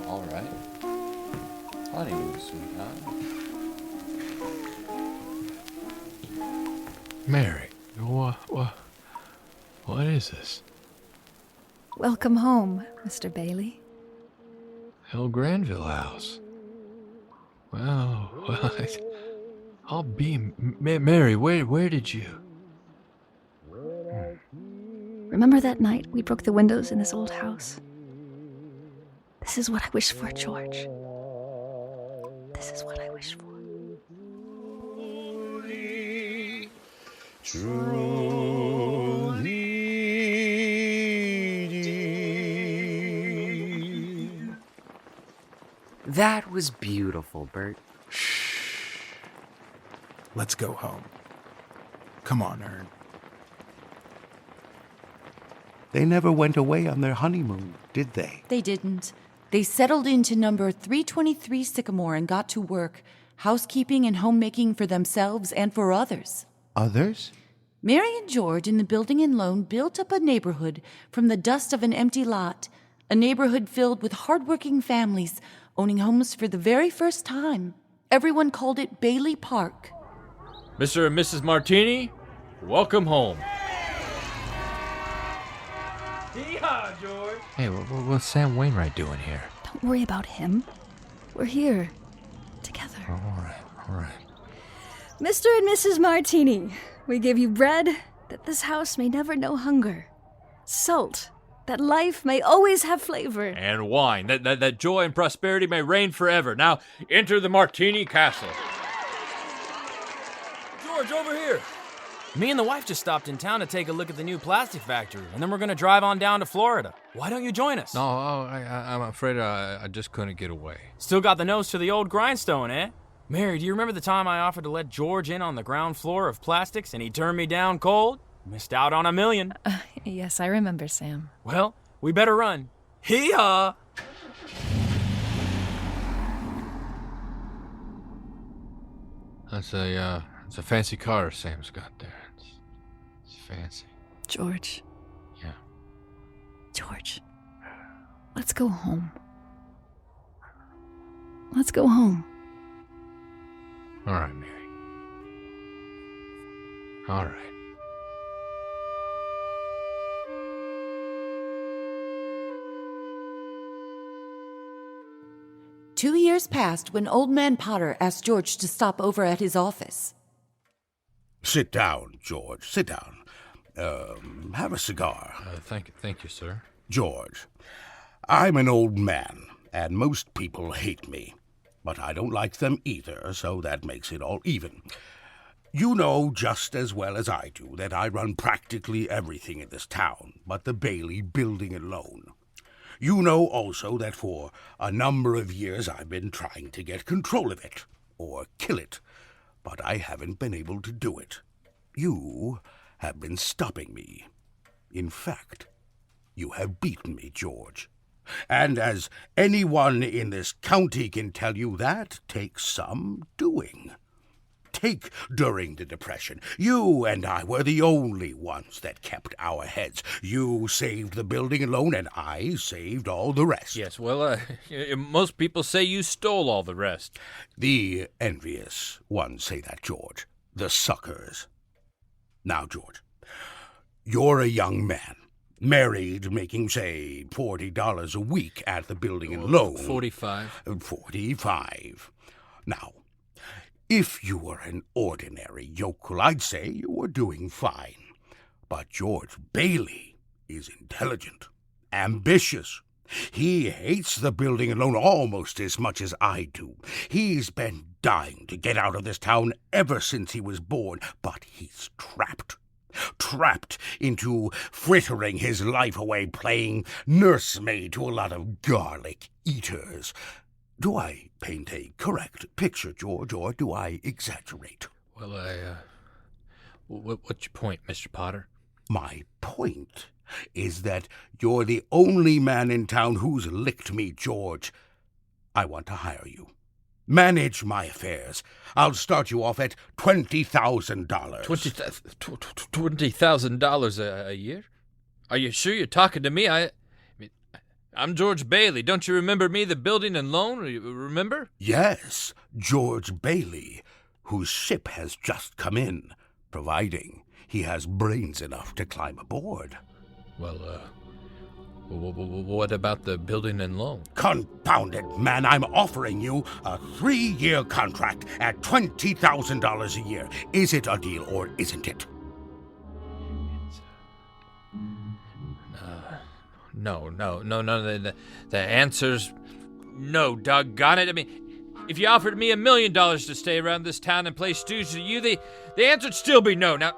all right. Honeymoon suite, huh? Mary, what is this?
Welcome home, Mr. Bailey.
Hill Granville House. Well, I'll be... Mary, where did you...
Remember that night we broke the windows in this old house? This is what I wish for, George. This is what I wish for.
That was beautiful, Bert.
Shh. Let's go home. Come on, Ern.
They never went away on their honeymoon, did they?
They didn't. They settled into number 323 Sycamore and got to work, housekeeping and homemaking for themselves and for others.
Others?
Mary and George in the building and loan built up a neighborhood from the dust of an empty lot, a neighborhood filled with hardworking families owning homes for the very first time. Everyone called it Bailey Park.
Mr. and Mrs. Martini, welcome home.
Yeehaw, George.
Hey, what's Sam Wainwright doing here?
Don't worry about him. We're here. Together.
All right.
Mr. and Mrs. Martini, we give you bread that this house may never know hunger. Salt that life may always have flavor.
And wine, that joy and prosperity may reign forever. Now, enter the Martini Castle. George, over here.
Me and the wife just stopped in town to take a look at the new plastic factory, and then we're going to drive on down to Florida. Why don't you join us?
No, I'm afraid I just couldn't get away.
Still got the nose to the old grindstone, eh? Mary, do you remember the time I offered to let George in on the ground floor of plastics and he turned me down cold? Missed out on $1 million.
Yes, I remember, Sam.
Well, we better run. Hee-haw!
It's a fancy car Sam's got there. It's fancy.
George.
Yeah.
George. Let's go home. Let's go home.
All right, Mary. All right.
Two years passed when Old Man Potter asked George to stop over at his office.
Sit down, George. Sit down. Have a cigar.
Thank you, sir.
George, I'm an old man,
and most people hate me. But I don't like them either, so that makes it all even. You know just as well as I do that I run practically everything in this town, but the Bailey building alone. You know also that for a number of years I've been trying to get control of it, or kill it, but I haven't been able to do it. You have been stopping me. In fact, you have beaten me, George. And as anyone in this county can tell you, that takes some doing. Take during the Depression. You and I were the only ones that kept our heads. You saved the building alone, and I saved all the rest.
Yes, well, most people say you stole all the rest.
The envious ones say that, George. The suckers. Now, George, you're a young man. Married, making, say, $40 a week at the building alone.
45.
45. Now, if you were an ordinary yokel, I'd say you were doing fine. But George Bailey is intelligent, ambitious. He hates the building alone almost as much as I do. He's been dying to get out of this town ever since he was born, but he's trapped into frittering his life away playing nursemaid to a lot of garlic eaters. Do I paint a correct picture, George, or do I exaggerate?
Well, what's your point, Mr. Potter?
My point is that you're the only man in town who's licked me, George. I want to hire you. Manage my affairs. I'll start you off at $20,000.
$20,000 a year? Are you sure you're talking to me? I'm George Bailey. Don't you remember me, the building and loan? Remember?
Yes, George Bailey, whose ship has just come in, providing he has brains enough to climb aboard.
Well, what about the building and loan?
Confound it, man. I'm offering you a 3-year contract at $20,000 a year. Is it a deal or isn't it?
No. The answer's no, doggone it. I mean, if you offered me $1 million to stay around this town and play stooge to you, the answer'd still be no. Now,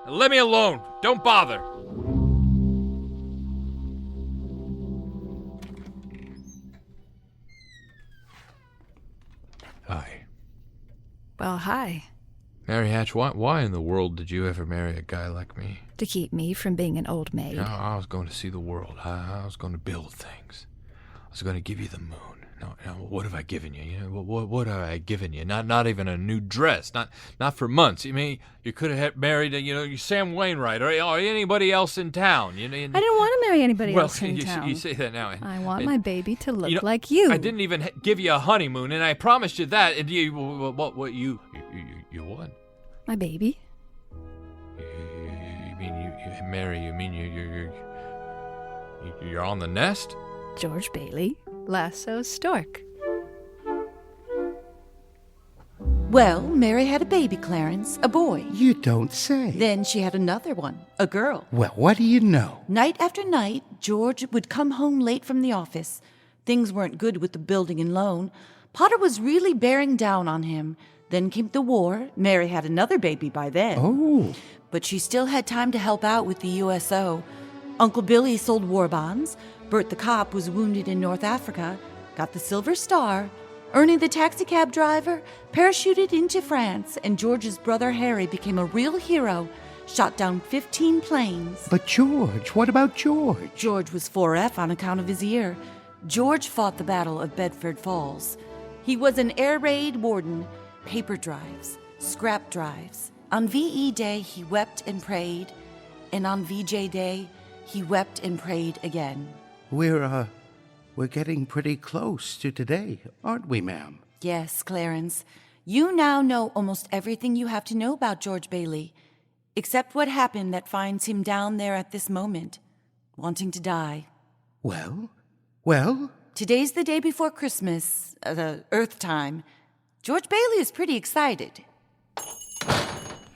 let me alone. Don't bother. Hi.
Well, hi.
Mary Hatch, why in the world did you ever marry a guy like me?
To keep me from being an old maid.
No, I was going to see the world. I was going to build things. I was going to give you the moon. Now, what have I given you? What have I given you? Not even a new dress. Not for months. You mean you could have married, Sam Wainwright or anybody else in town?
I didn't want to marry anybody else in town.
You say that now.
I want my baby to look like you.
I didn't even give you a honeymoon, and I promised you that. And what you what?
My baby.
You mean you marry? You mean you're on the nest?
George Bailey, Lasso Stork.
Well, Mary had a baby, Clarence, a boy.
You don't say.
Then she had another one, a girl.
Well, what do you know?
Night after night, George would come home late from the office. Things weren't good with the building and loan. Potter was really bearing down on him. Then came the war. Mary had another baby by then.
Oh.
But she still had time to help out with the USO. Uncle Billy sold war bonds. Bert the cop was wounded in North Africa, got the Silver Star. Ernie the taxicab driver parachuted into France, and George's brother Harry became a real hero, shot down 15 planes.
But George, what about George?
George was 4F on account of his ear. George fought the Battle of Bedford Falls. He was an air raid warden, paper drives, scrap drives. On VE Day, he wept and prayed, and on VJ Day, he wept and prayed again.
We're getting pretty close to today, aren't we, ma'am?
Yes, Clarence. You now know almost everything you have to know about George Bailey, except what happened that finds him down there at this moment, wanting to die.
Well?
Today's the day before Christmas, Earth time. George Bailey is pretty excited.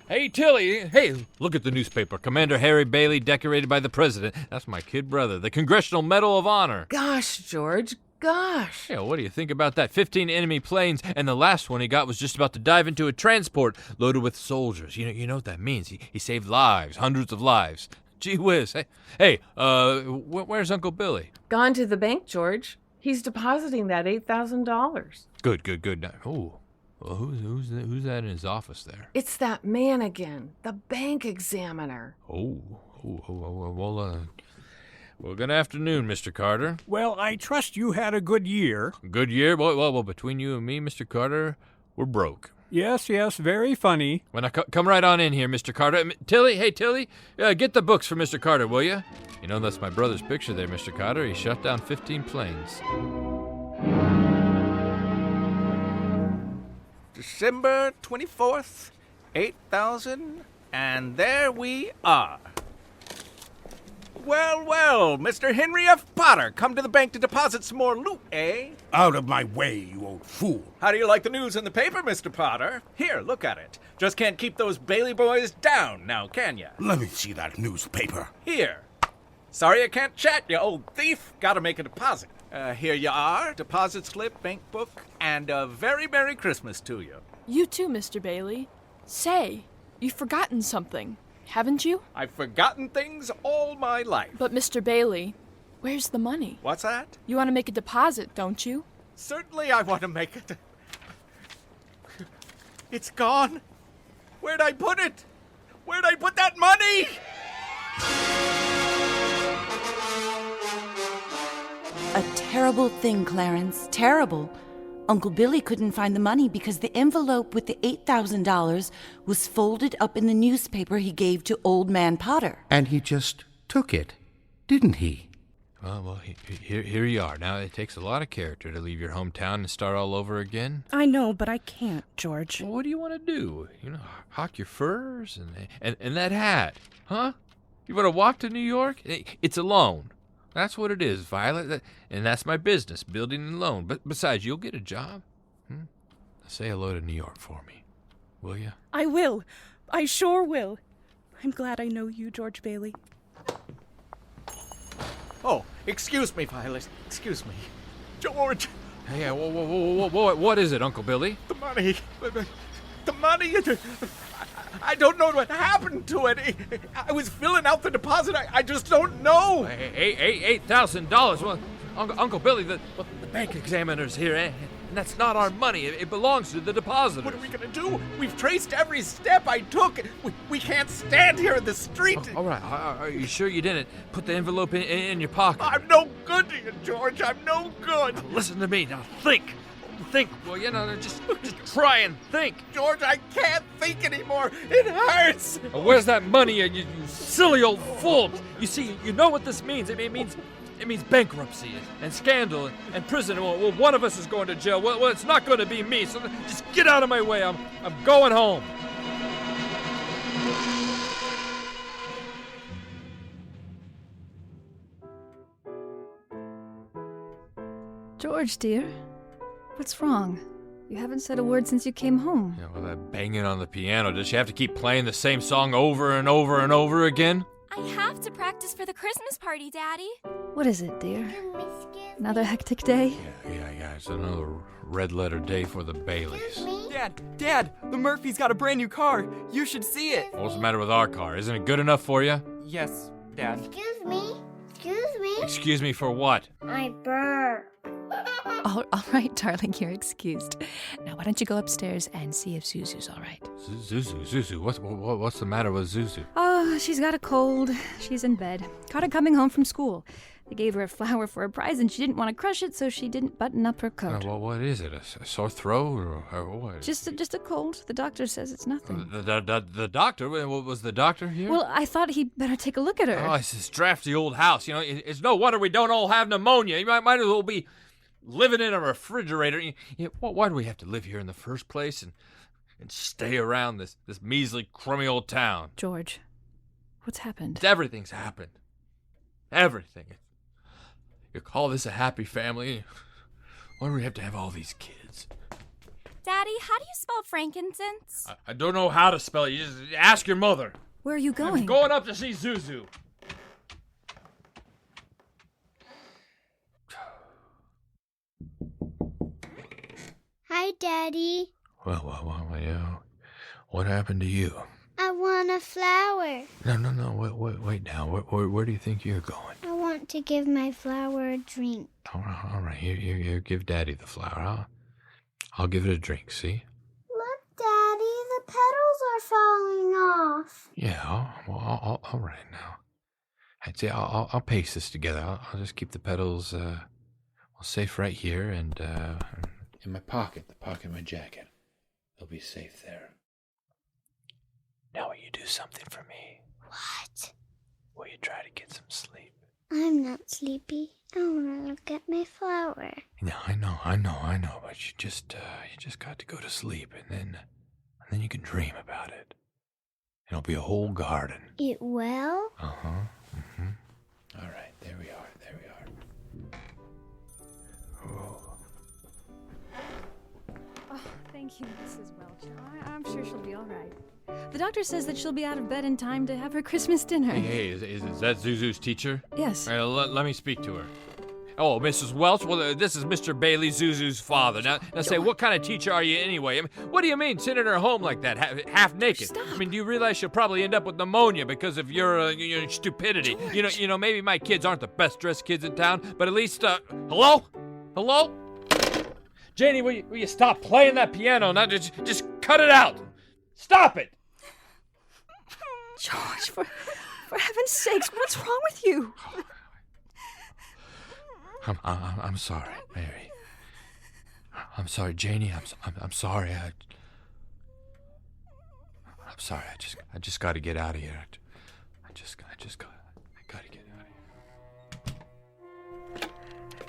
Hey, Tilly. Hey, look at the newspaper. Commander Harry Bailey decorated by the president. That's my kid brother. The Congressional Medal of Honor.
Gosh, George, gosh.
Yeah, what do you think about that? 15 enemy planes, and the last one he got was just about to dive into a transport loaded with soldiers. You know what that means. He saved lives, hundreds of lives. Gee whiz. Hey, where's Uncle Billy?
Gone to the bank, George. He's depositing that $8,000.
Good. Now, oh, well, who's that in his office there?
It's that man again, the bank examiner.
Well, good afternoon, Mr. Carter.
Well, I trust you had a good year.
Good year? Well, between you and me, Mr. Carter, we're broke.
Yes, very funny.
Well, now, come right on in here, Mr. Carter. Tilly, get the books for Mr. Carter, will you? You know, that's my brother's picture there, Mr. Carter. He shot down 15 planes.
December 24th, 8,000, and there we are. Well, Mr. Henry F. Potter, come to the bank to deposit some more loot, eh?
Out of my way, you old fool.
How do you like the news in the paper, Mr. Potter? Here, look at it. Just can't keep those Bailey boys down now, can ya?
Let me see that newspaper.
Here. Sorry I can't chat, you old thief. Gotta make a deposit. Here you are, deposit slip, bank book, and a very Merry Christmas to you.
You too, Mr. Bailey. Say, you've forgotten something, haven't you?
I've forgotten things all my life.
But Mr. Bailey, where's the money?
What's that?
You want to make a deposit, don't you?
Certainly I want to make it. It's gone. Where'd I put it? Where'd I put that money?
A terrible thing, Clarence. Terrible. Uncle Billy couldn't find the money because the envelope with the $8,000 was folded up in the newspaper he gave to Old Man Potter.
And he just took it, didn't he?
Well, here you are. Now, it takes a lot of character to leave your hometown and start all over again.
I know, but I can't, George.
Well, what do you want to do? Hawk your furs and that hat, huh? You want to walk to New York? It's a loan. That's what it is, Violet. And that's my business, building a loan. But besides, you'll get a job. Say hello to New York for me, will you?
I will. I sure will. I'm glad I know you, George Bailey.
Oh, excuse me, Violet. Excuse me. George!
Hey, whoa, what is it, Uncle Billy?
The money. The money. I don't know what happened to it. I was filling out the deposit. I just don't know.
$8,000. Well, Uncle Billy, the bank examiner's here, and that's not our money. It belongs to the depositors.
What are we going to do? We've traced every step I took. We can't stand here in the street.
All right. Are you sure you didn't put the envelope in your pocket?
I'm no good to you, George. I'm no good.
Now, listen to me. Now, think. Well, just try and think.
George, I can't think anymore. It hurts.
Where's that money, you silly old fool? You see, you know what this means. It means bankruptcy and scandal and prison. Well, one of us is going to jail. Well, it's not going to be me. So just get out of my way. I'm going home.
George, dear, what's wrong? You haven't said a word since you came home.
Yeah, well, that banging on the piano, does she have to keep playing the same song over and over and over again?
I have to practice for the Christmas party, Daddy.
What is it, dear? Another hectic day?
Yeah, it's another red-letter day for the Baileys.
Dad, the Murphys got a brand new car. You should see it.
What's the matter with our car? Isn't it good enough for you?
Yes, Dad.
Excuse me.
Excuse me for what?
I burp.
All right, darling, you're excused. Now, why don't you go upstairs and see if Zuzu's all right?
Zuzu, what's the matter with Zuzu?
Oh, she's got a cold. She's in bed. Caught her coming home from school. They gave her a flower for a prize, and she didn't want to crush it, so she didn't button up her coat.
Well, what is it? A sore throat or what?
Just a cold. The doctor says it's nothing.
The doctor? Was the doctor here?
Well, I thought he'd better take a look at her.
Oh, it's this drafty old house. It's no wonder we don't all have pneumonia. You might as well be living in a refrigerator. Why do we have to live here in the first place and stay around this measly, crummy old town?
George, what's happened?
Everything's happened. Everything. You call this a happy family? Why do we have to have all these kids?
Daddy, how do you spell frankincense?
I don't know how to spell it. You just ask your mother.
Where are you going?
I'm going up to see Zuzu.
Hi, Daddy.
Well, yeah. What happened to you?
I want a flower.
No. Wait now. Where do you think you're going?
I want to give my flower a drink.
All right. Here, give Daddy the flower. I'll give it a drink, see?
Look, Daddy, the petals are falling off.
Yeah, well, all right now. I'd say I'll paste this together. I'll just keep the petals safe right here and in my pocket, the pocket of my jacket. They'll be safe there. Now will you do something for me?
What?
Will you try to get some sleep?
I'm not sleepy. I want to look at my flower.
Yeah, I know, but you just got to go to sleep and then you can dream about it. It'll be a whole garden.
It will?
Uh-huh. Mm-hmm. All right, there we are.
Oh, thank you, Mrs. Welch. I'm sure she'll be all right. The doctor says that she'll be out of bed in time to have her Christmas dinner.
Hey, is that Zuzu's teacher?
Yes.
All right, let me speak to her. Oh, Mrs. Welch? Well, this is Mr. Bailey, Zuzu's father. Now say, what kind of teacher are you anyway? I mean, what do you mean sending her home like that, half naked?
Stop.
I mean, do you realize she'll probably end up with pneumonia because of your stupidity?
George.
You know, maybe my kids aren't the best dressed kids in town, but at least, hello? Janie, will you stop playing that piano? Now just cut it out. Stop it.
George, for heaven's sakes, what's wrong with you?
I'm sorry, Mary. I'm sorry, Janie. I'm sorry. I'm sorry. I just got to get out of here. I got to get out of here.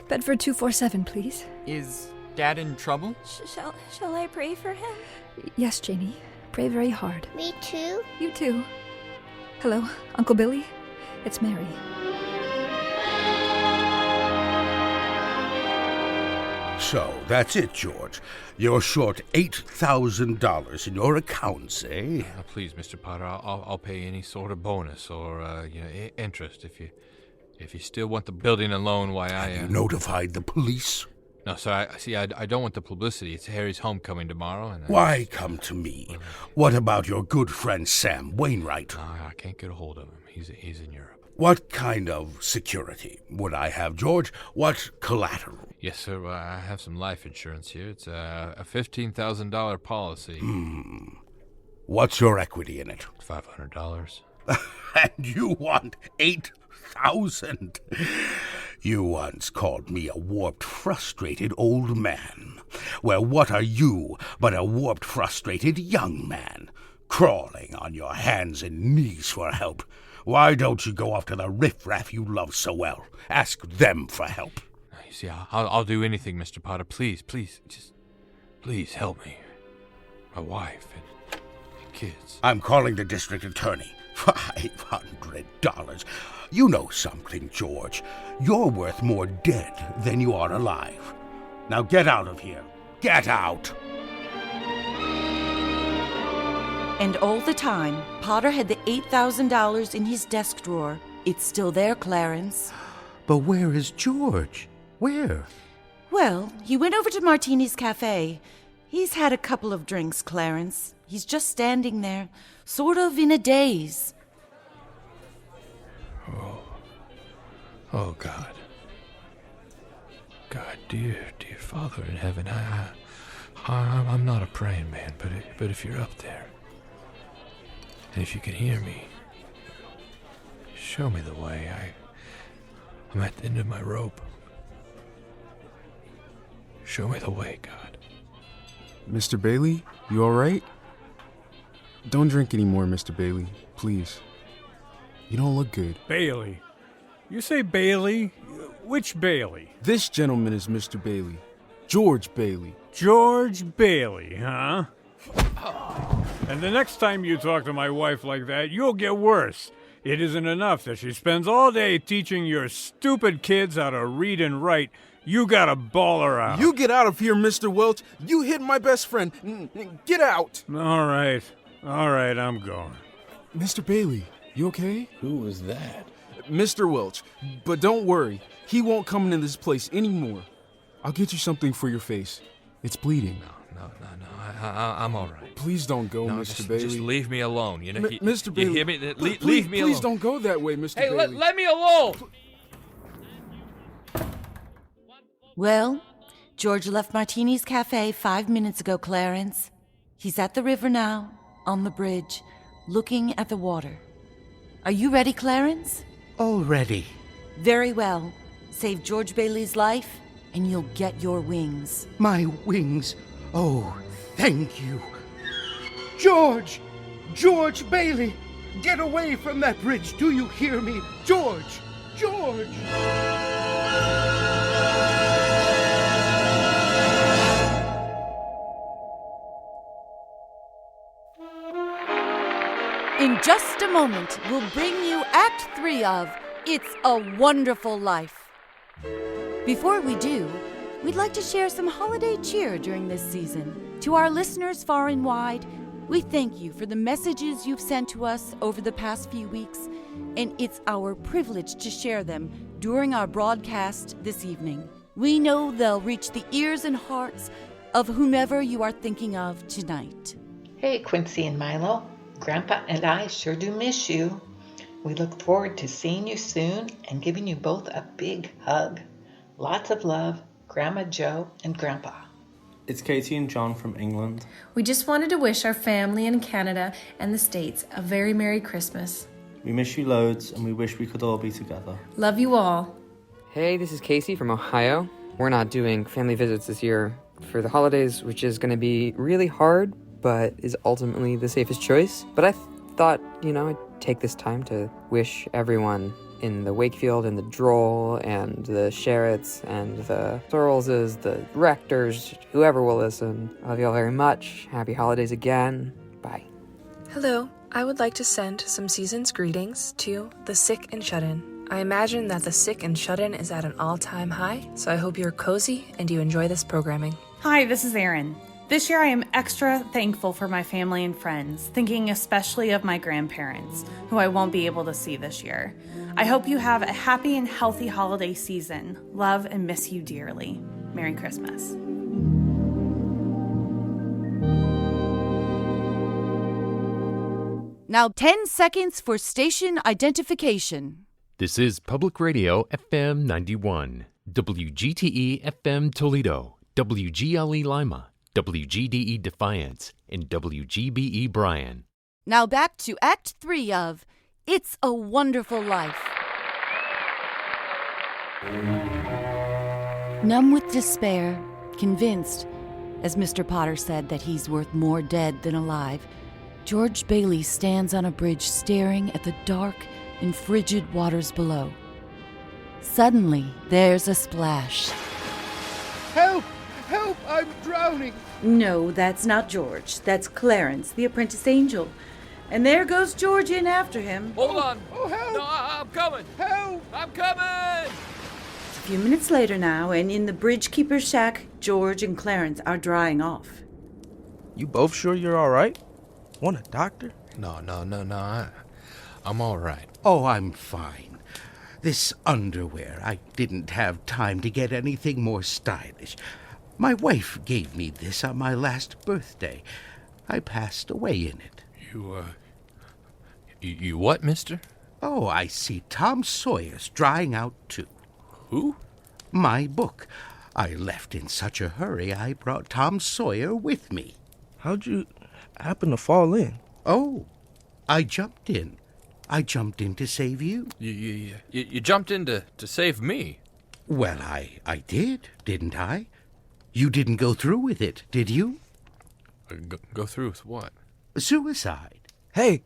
Bedford 247, please.
Is Dad in trouble?
Shall I pray for him?
Yes, Janie. Pray very hard.
Me too?
You too. Hello, Uncle Billy. It's Mary.
So, that's it, George. You're short $8,000 in your accounts, eh?
Please, Mr. Potter, I'll pay any sort of bonus or interest if you still want the building alone. Why
Have you notified the police?
No, sir. I don't want the publicity. It's Harry's homecoming tomorrow, and
Why come to me? What about your good friend Sam Wainwright?
No, I can't get a hold of him. He's in Europe.
What kind of security would I have, George? What collateral?
Yes, sir. I have some life insurance here. It's a $15,000 policy.
What's your equity in it?
$500.
And you want $8,000? You once called me a warped, frustrated old man. Well, what are you but a warped, frustrated young man? Crawling on your hands and knees for help. Why don't you go off to the riffraff you love so well? Ask them for help.
You see, I'll do anything, Mr. Potter. Please, please help me. My wife and kids.
I'm calling the district attorney. $500. You know something, George. You're worth more dead than you are alive. Now get out of here. Get out!
And all the time, Potter had the $8,000 in his desk drawer. It's still there, Clarence.
But where is George? Where?
Well, he went over to Martini's cafe. He's had a couple of drinks, Clarence. He's just standing there, sort of in a daze.
Oh, God. God, dear Father in heaven, I'm not a praying man, but if you're up there, and if you can hear me, show me the way. I'm at the end of my rope. Show me the way, God.
Mr. Bailey, you all right? Don't drink anymore, Mr. Bailey, please. You don't look good.
Bailey? You say Bailey? Which Bailey?
This gentleman is Mr. Bailey. George Bailey.
George Bailey, huh? And the next time you talk to my wife like that, you'll get worse. It isn't enough that she spends all day teaching your stupid kids how to read and write. You gotta bawl her out.
You get out of here, Mr. Welch. You hit my best friend. Get out.
All right, I'm going.
Mr. Bailey, you okay?
Who was that?
Mr. Welch. But don't worry. He won't come into this place anymore. I'll get you something for your face. It's bleeding.
No. I'm all right.
Please don't go,
No,
Mr. Bailey.
Just leave me alone. You know,
Mr. Bailey.
You hear me?
Leave
me alone.
Please don't go that way, Mr.
Hey,
Bailey.
let me alone.
Well, George left Martini's Cafe 5 minutes ago, Clarence. He's at the river now, on the bridge, looking at the water. Are you ready, Clarence?
All ready.
Very well. Save George Bailey's life, and you'll get your wings.
My wings. Oh, thank you. George! George Bailey! Get away from that bridge, do you hear me? George! George!
In just a moment, we'll bring you Act 3 of It's a Wonderful Life. Before we do, we'd like to share some holiday cheer during this season. To our listeners far and wide, we thank you for the messages you've sent to us over the past few weeks, and it's our privilege to share them during our broadcast this evening. We know they'll reach the ears and hearts of whomever you are thinking of tonight.
Hey, Quincy and Milo. Grandpa and I sure do miss you. We look forward to seeing you soon and giving you both a big hug. Lots of love, Grandma Joe and Grandpa.
It's Katie and John from England.
We just wanted to wish our family in Canada and the States a very Merry Christmas.
We miss you loads and we wish we could all be together.
Love you all.
Hey, this is Casey from Ohio. We're not doing family visits this year for the holidays, which is going to be really hard, but is ultimately the safest choice. But I thought, I'd take this time to wish everyone in the Wakefield and the Droll and the Sherritts and the Searleses, the Rectors, whoever will listen. I love you all very much. Happy holidays again. Bye.
Hello. I would like to send some season's greetings to the sick and shut-in. I imagine that the sick and shut-in is at an all-time high, so I hope you're cozy and you enjoy this programming.
Hi, this is Erin. This year I am extra thankful for my family and friends, thinking especially of my grandparents, who I won't be able to see this year. I hope you have a happy and healthy holiday season. Love and miss you dearly. Merry Christmas.
Now 10 seconds for station identification.
This is Public Radio FM 91, WGTE FM Toledo, WGLE Lima, WGDE Defiance, and WGBE Bryan.
Now back to Act 3 of It's a Wonderful Life. Numb with despair, convinced, as Mr. Potter said, that he's worth more dead than alive, George Bailey stands on a bridge staring at the dark and frigid waters below. Suddenly, there's a splash.
Help! Help! I'm drowning!
No, that's not George. That's Clarence, the apprentice angel. And there goes George in after him.
Hold on.
Oh, help!
No, I'm coming.
Help!
I'm coming!
It's a few minutes later now, and in the bridge keeper's shack, George and Clarence are drying off.
You both sure you're all right? Want a doctor?
No. I'm all right.
Oh, I'm fine. This underwear, I didn't have time to get anything more stylish. My wife gave me this on my last birthday. I passed away in it.
You what, mister?
Oh, I see Tom Sawyer's drying out, too.
Who?
My book. I left in such a hurry, I brought Tom Sawyer with me.
How'd you happen to fall in?
Oh, I jumped in. I jumped in to save you.
You jumped in to save me?
Well, I did, didn't I? You didn't go through with it, did you?
Go through with what?
Suicide.
Hey,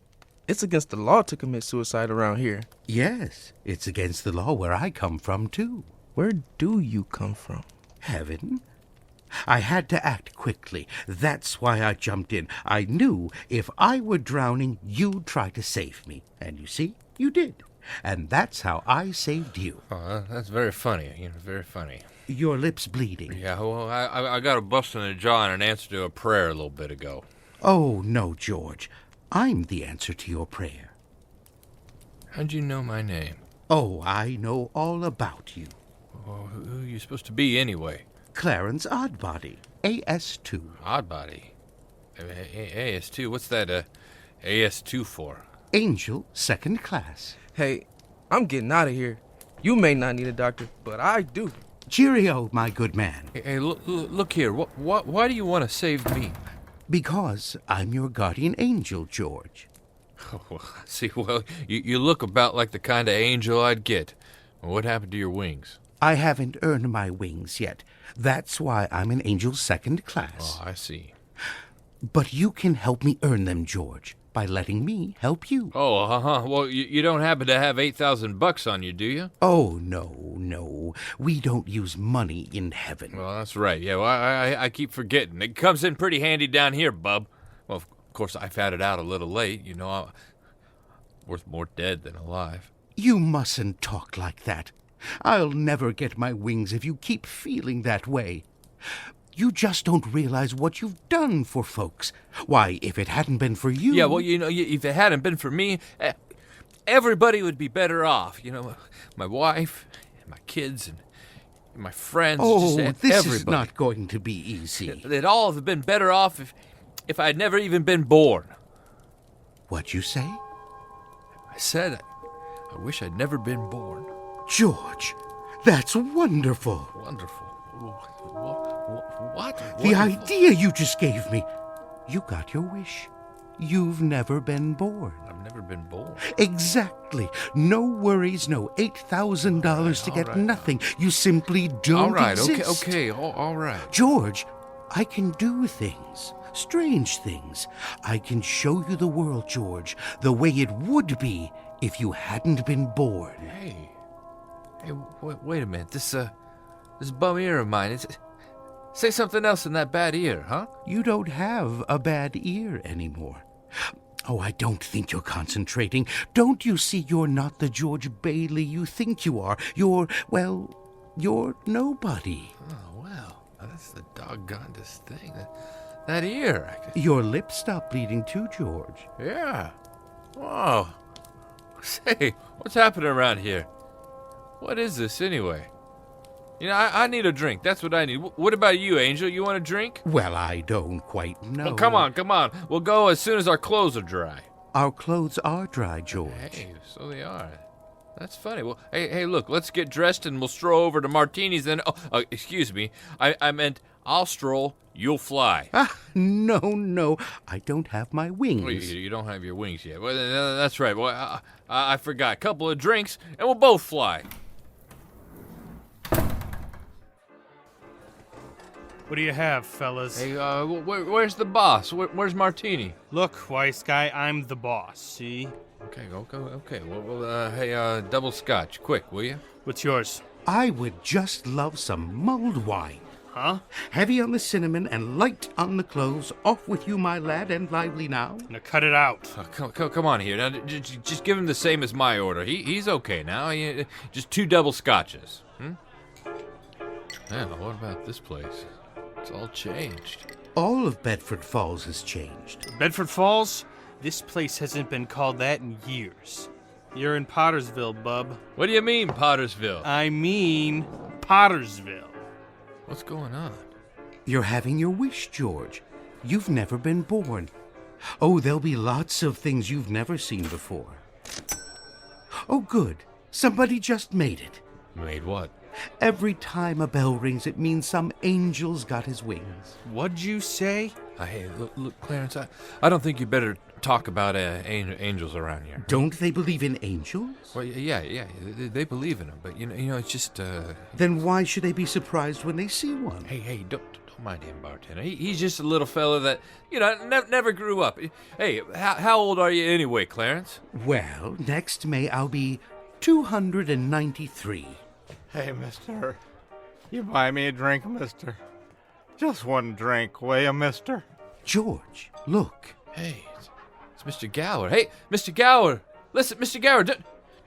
it's against the law to commit suicide around here.
Yes, it's against the law where I come from, too.
Where do you come from?
Heaven. I had to act quickly. That's why I jumped in. I knew if I were drowning, you'd try to save me. And you see, you did. And that's how I saved you.
Oh, that's very funny. Very funny.
Your lip's bleeding.
Yeah, well, I got a bust in the jaw in an answer to a prayer a little bit ago.
Oh, no, George. I'm the answer to your prayer.
How'd you know my name?
Oh, I know all about you.
Well, who are you supposed to be anyway?
Clarence Oddbody, AS2.
Oddbody? AS2? What's that, AS2 for?
Angel, second class.
Hey, I'm getting out of here. You may not need a doctor, but I do.
Cheerio, my good man.
Hey, look here. Why do you want to save me?
Because I'm your guardian angel, George.
Oh, well, see, you look about like the kind of angel I'd get. What happened to your wings?
I haven't earned my wings yet. That's why I'm an angel second class.
Oh, I see.
But you can help me earn them, George, by letting me help you.
Oh, Well, you don't happen to have $8,000 on you, do you?
Oh, no. We don't use money in heaven.
Well, that's right. Yeah, well, I keep forgetting. It comes in pretty handy down here, bub. Well, of course, I've had it out a little late. You know, I'm worth more dead than alive.
You mustn't talk like that. I'll never get my wings if you keep feeling that way. You just don't realize what you've done for folks. Why, if it hadn't been for you...
Yeah, well, you know, if it hadn't been for me, everybody would be better off. You know, my wife, and my kids, and my friends.
Oh,
just
this
everybody.
is not going to be easy.
They'd all have been better off if I'd never even been born.
What'd you say?
I said I wish I'd never been born.
George, that's wonderful.
Wonderful? What?
The idea you just gave me. You got your wish. You've never been born.
I've never been born.
Exactly. No worries, no $8,000 to get nothing. You simply don't exist.
Okay, all right.
George, I can do things, strange things. I can show you the world, George, the way it would be if you hadn't been born.
Hey, wait a minute. This bum ear of mine, say something else in that bad ear, huh?
You don't have a bad ear anymore. Oh, I don't think you're concentrating. Don't you see you're not the George Bailey you think you are? You're nobody.
Oh, well, that's the doggonedest thing. That ear.
Your lips stopped bleeding too, George.
Yeah. Oh. Say, what's happening around here? What is this, anyway? You know, I need a drink. That's what I need. What about you, Angel? You want a drink?
Well, I don't quite know.
Well, come on. We'll go as soon as our clothes are dry.
Our clothes are dry, George.
Hey, so they are. That's funny. Well, hey, look, let's get dressed and we'll stroll over to Martini's then. Oh, excuse me. I meant I'll stroll, you'll fly.
No. I don't have my wings.
Well, you don't have your wings yet. Well, that's right. Well, I forgot. A couple of drinks and we'll both fly.
What do you have, fellas?
Hey, where's the boss? Where's Martini?
Look, wise guy, I'm the boss, see?
Okay. Well, hey, double scotch, quick, will you?
What's yours?
I would just love some mulled wine.
Huh?
Heavy on the cinnamon and light on the cloves. Off with you, my lad, and lively now.
Now cut it out.
Come on here. Now, just give him the same as my order. He's okay now. Just 2 double scotches. Yeah, what about this place? It's all changed.
All of Bedford Falls has changed.
Bedford Falls? This place hasn't been called that in years. You're in Pottersville, bub.
What do you mean, Pottersville?
I mean Pottersville.
What's going on?
You're having your wish, George. You've never been born. Oh, there'll be lots of things you've never seen before. Oh, good. Somebody just made it.
Made what?
Every time a bell rings, it means some angel's got his wings.
What'd you say?
Hey, look, Clarence, I don't think you better talk about angels around here.
Don't they believe in angels?
Well, yeah, they believe in them, but you know, it's just.
Then why should they be surprised when they see one?
Hey, don't mind him, bartender. He's just a little fella that never grew up. Hey, how old are you anyway, Clarence?
Well, next May I'll be 293.
Hey, mister. You buy me a drink, mister? Just one drink, will you, mister?
George, look.
Hey, it's Mr. Gower. Hey, Mr. Gower. Listen, Mr. Gower,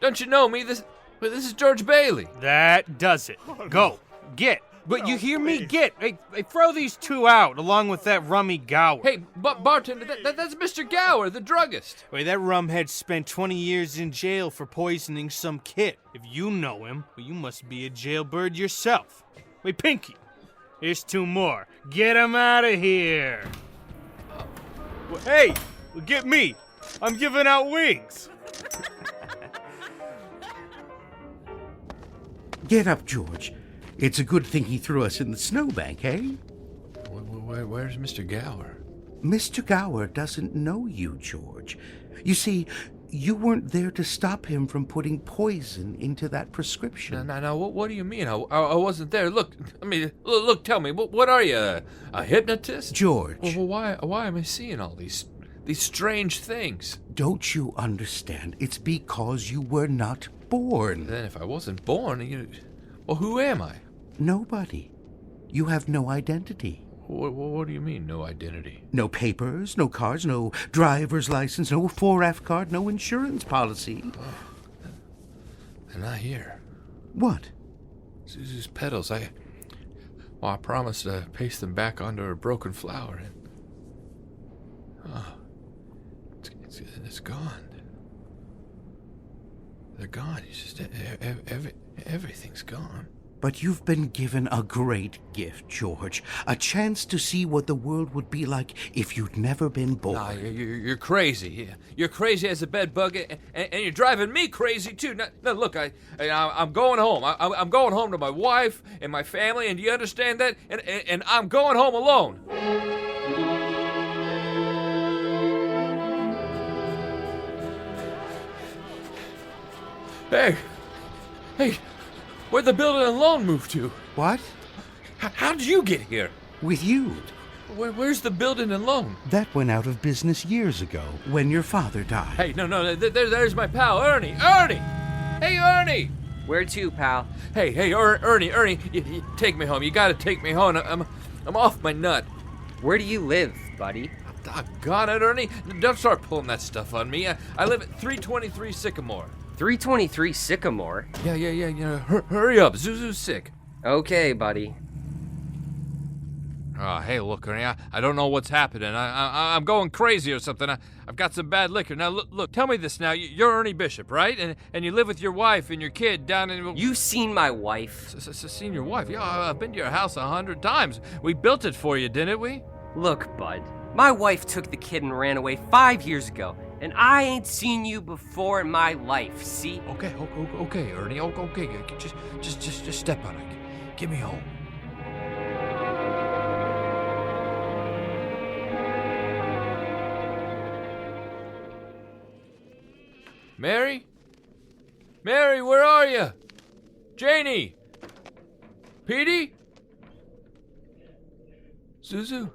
don't you know me? This is George Bailey.
That does it. Go. Get. But you hear me? Get. Hey, throw these 2 out, along with that rummy Gower.
Hey, bartender, that's Mr. Gower, the druggist.
Wait, that rumhead spent 20 years in jail for poisoning some kid. If you know him, well, you must be a jailbird yourself. Wait, Pinky, Here's 2 more. Get 'em out of here. Hey, get me. I'm giving out wings.
Get up, George. It's a good thing he threw us in the snowbank, eh?
Where's Mr. Gower?
Mr. Gower doesn't know you, George. You see, you weren't there to stop him from putting poison into that prescription.
Now, what do you mean? I wasn't there. Look, tell me, what are you, a hypnotist?
George.
Well, why am I seeing all these strange things?
Don't you understand? It's because you were not born.
Then if I wasn't born, well, who am I?
Nobody. You have no identity.
What do you mean, no identity?
No papers, no cars, no driver's license, no 4F card, no insurance policy.
Oh, they're not here.
What?
Zuzu's petals. I promised to paste them back onto her broken flower, and it's gone. They're gone. It's just everything's gone.
But you've been given a great gift, George. A chance to see what the world would be like if you'd never been born.
Nah, you're crazy. You're crazy as a bed bug, and you're driving me crazy, too. Now look, I'm going home. I'm going home to my wife and my family, and do you understand that? And I'm going home alone. Hey, where'd the building and loan move to?
What?
How did you get here?
With you.
Where's the building and loan?
That went out of business years ago, when your father died.
Hey, no, there's my pal, Ernie! Ernie! Hey, Ernie!
Where to, pal?
Hey, Ernie, you take me home. You gotta take me home. I'm off my nut.
Where do you live, buddy?
Doggone it, Ernie. Don't start pulling that stuff on me. I live at 323 Sycamore.
323 Sycamore?
Yeah. Hurry up. Zuzu's sick.
Okay, buddy.
Oh, hey, look, Ernie, I don't know what's happening. I'm going crazy or something. I've got some bad liquor. Now, look, tell me this now. You're Ernie Bishop, right? And you live with your wife and your kid down in...
You seen my wife?
Seen your wife? Yeah, I've been to your house 100 times. We built it for you, didn't we?
Look, bud, my wife took the kid and ran away 5 years ago. And I ain't seen you before in my life, see?
Okay, Ernie, okay. Just step on it. Get me home. Mary? Mary, where are you? Janie? Petey? Zuzu?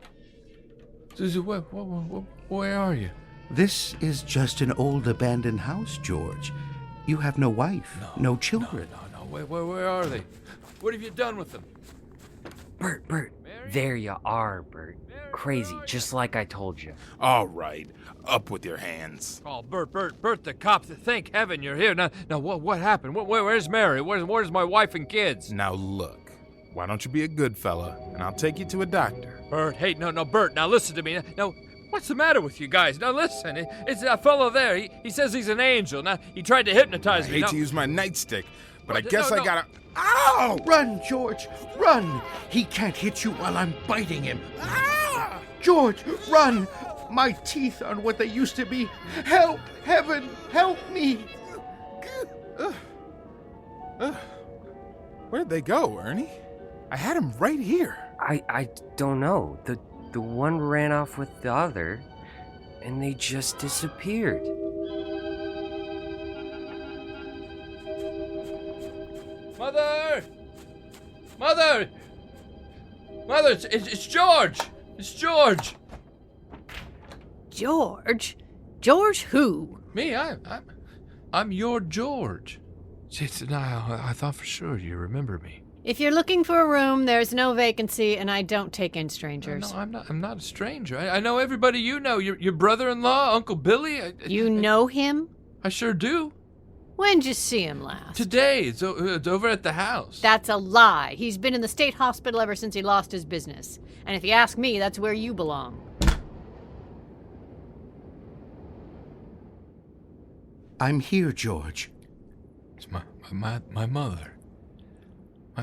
Where are you?
This is just an old abandoned house, George. You have no wife, no children.
No. Where are they? What have you done with them?
Bert, Mary? There you are, Bert. Crazy, just like I told you.
All right, up with your hands.
Oh, Bert, the cops. Thank heaven you're here. Now, what happened? Where's Mary? Where's my wife and kids?
Now look, why don't you be a good fella, and I'll take you to a doctor.
Bert, hey, no, Bert, now listen to me. Now, what's the matter with you guys? Now listen, it's that fellow there. He says he's an angel. Now, he tried to hypnotize me.
I hate to use my nightstick, but I guess I gotta...
Ow! Run, George, run! He can't hit you while I'm biting him. Ah! George, run! My teeth aren't what they used to be. Help! Heaven, help me!
Where'd they go, Ernie? I had him right here.
I don't know. The one ran off with the other, and they just disappeared.
Mother, it's George! It's George!
George? George who?
Me, I'm your George. I thought for sure you remember me.
If you're looking for a room, there's no vacancy, and I don't take in strangers.
No, I'm not a stranger. I know everybody you know. Your brother-in-law, Uncle Billy.
You know him?
I sure do.
When'd you see him last?
Today. It's over at the house.
That's a lie. He's been in the state hospital ever since he lost his business. And if you ask me, that's where you belong.
I'm here, George.
It's my mother.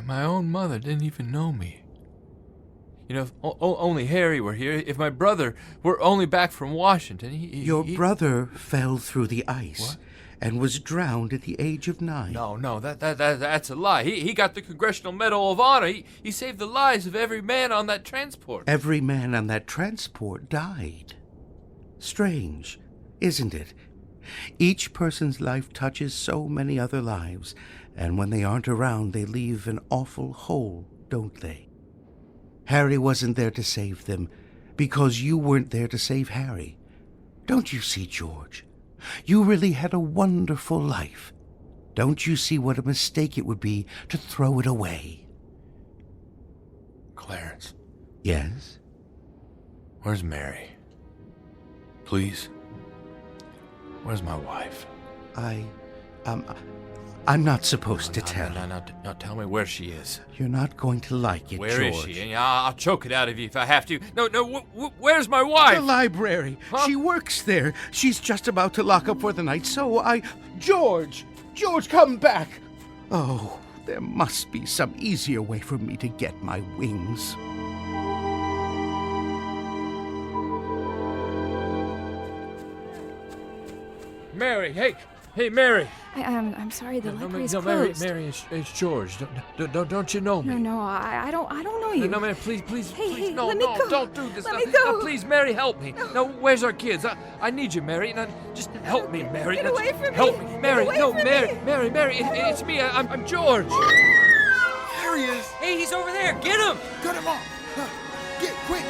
My own mother didn't even know me. You know, if only Harry were here, if my brother were only back from Washington,
Your brother fell through the ice.
What?
And was drowned at the age of 9.
No, that's a lie. He got the Congressional Medal of Honor. He saved the lives of every man on that transport.
Every man on that transport died. Strange, isn't it? Each person's life touches so many other lives, and when they aren't around, they leave an awful hole, don't they? Harry wasn't there to save them, because you weren't there to save Harry. Don't you see, George? You really had a wonderful life. Don't you see what a mistake it would be to throw it away?
Clarence.
Yes?
Where's Mary? Please. Where's my wife?
I'm not supposed to tell.
No, tell me where she is.
You're not going to like it,
Where
George.
is she? I'll choke it out of you if I have to. No, where's my wife?
The library.
Huh?
She works there. She's just about to lock up for the night, so George, come back. Oh, there must be some easier way for me to get my wings.
Mary, hey, Mary.
I'm sorry, the library's closed.
Mary, it's George. Don't you know me?
No, I don't know you.
No, Mary, please,
Hey,
no,
let me go.
Don't do this.
Let
No,
me go.
no, please, Mary, help me. No, where's our kids? I need you, Mary. Now, just help me, Mary.
Get
Now,
away
just
from me.
help me, Mary.
Get away
No,
from
Mary,
me.
Mary, it's me. I'm George.
There he is. Hey, he's over there. Get him.
Cut him off. Get quick.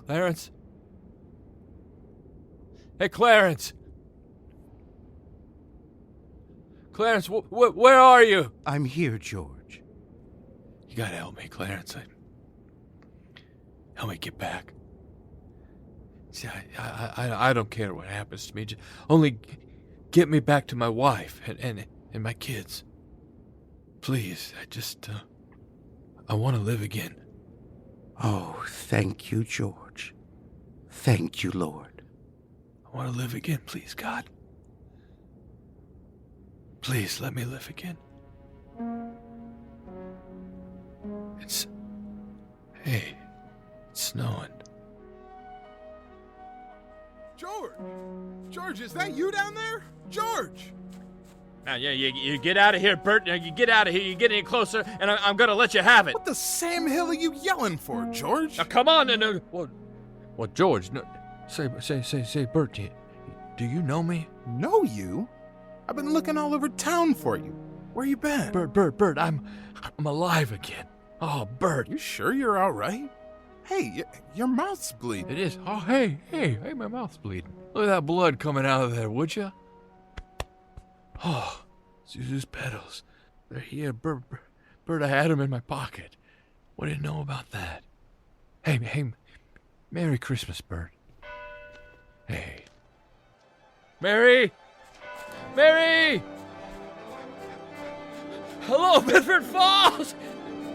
Clarence? Hey, Clarence! Clarence, where are you?
I'm here, George.
You gotta help me, Clarence. Help me get back. See, I don't care what happens to me. Just only get me back to my wife and my kids. Please, I want to live again.
Oh, thank you, George. Thank you, Lord.
I want to live again, please, God. Please let me live again. It's snowing.
George, is that you down there? George!
Now, yeah, you get out of here, Bert. You get out of here. You get any closer, and I'm gonna let you have it.
What the Sam Hill are you yelling for, George?
Now, come on, and what, George? No, say, Bert. Do you know me?
Know you? I've been looking all over town for you. Where you been?
Bert, I'm alive again. Oh, Bert.
You sure you're all right? Hey, your mouth's bleeding.
It is. Oh, hey, my mouth's bleeding. Look at that blood coming out of there, would you? Oh, Zuzu's petals. They're here. Bert, I had them in my pocket. What do you know about that? Hey, Merry Christmas, Bert. Hey. Mary! Hello, Bedford Falls!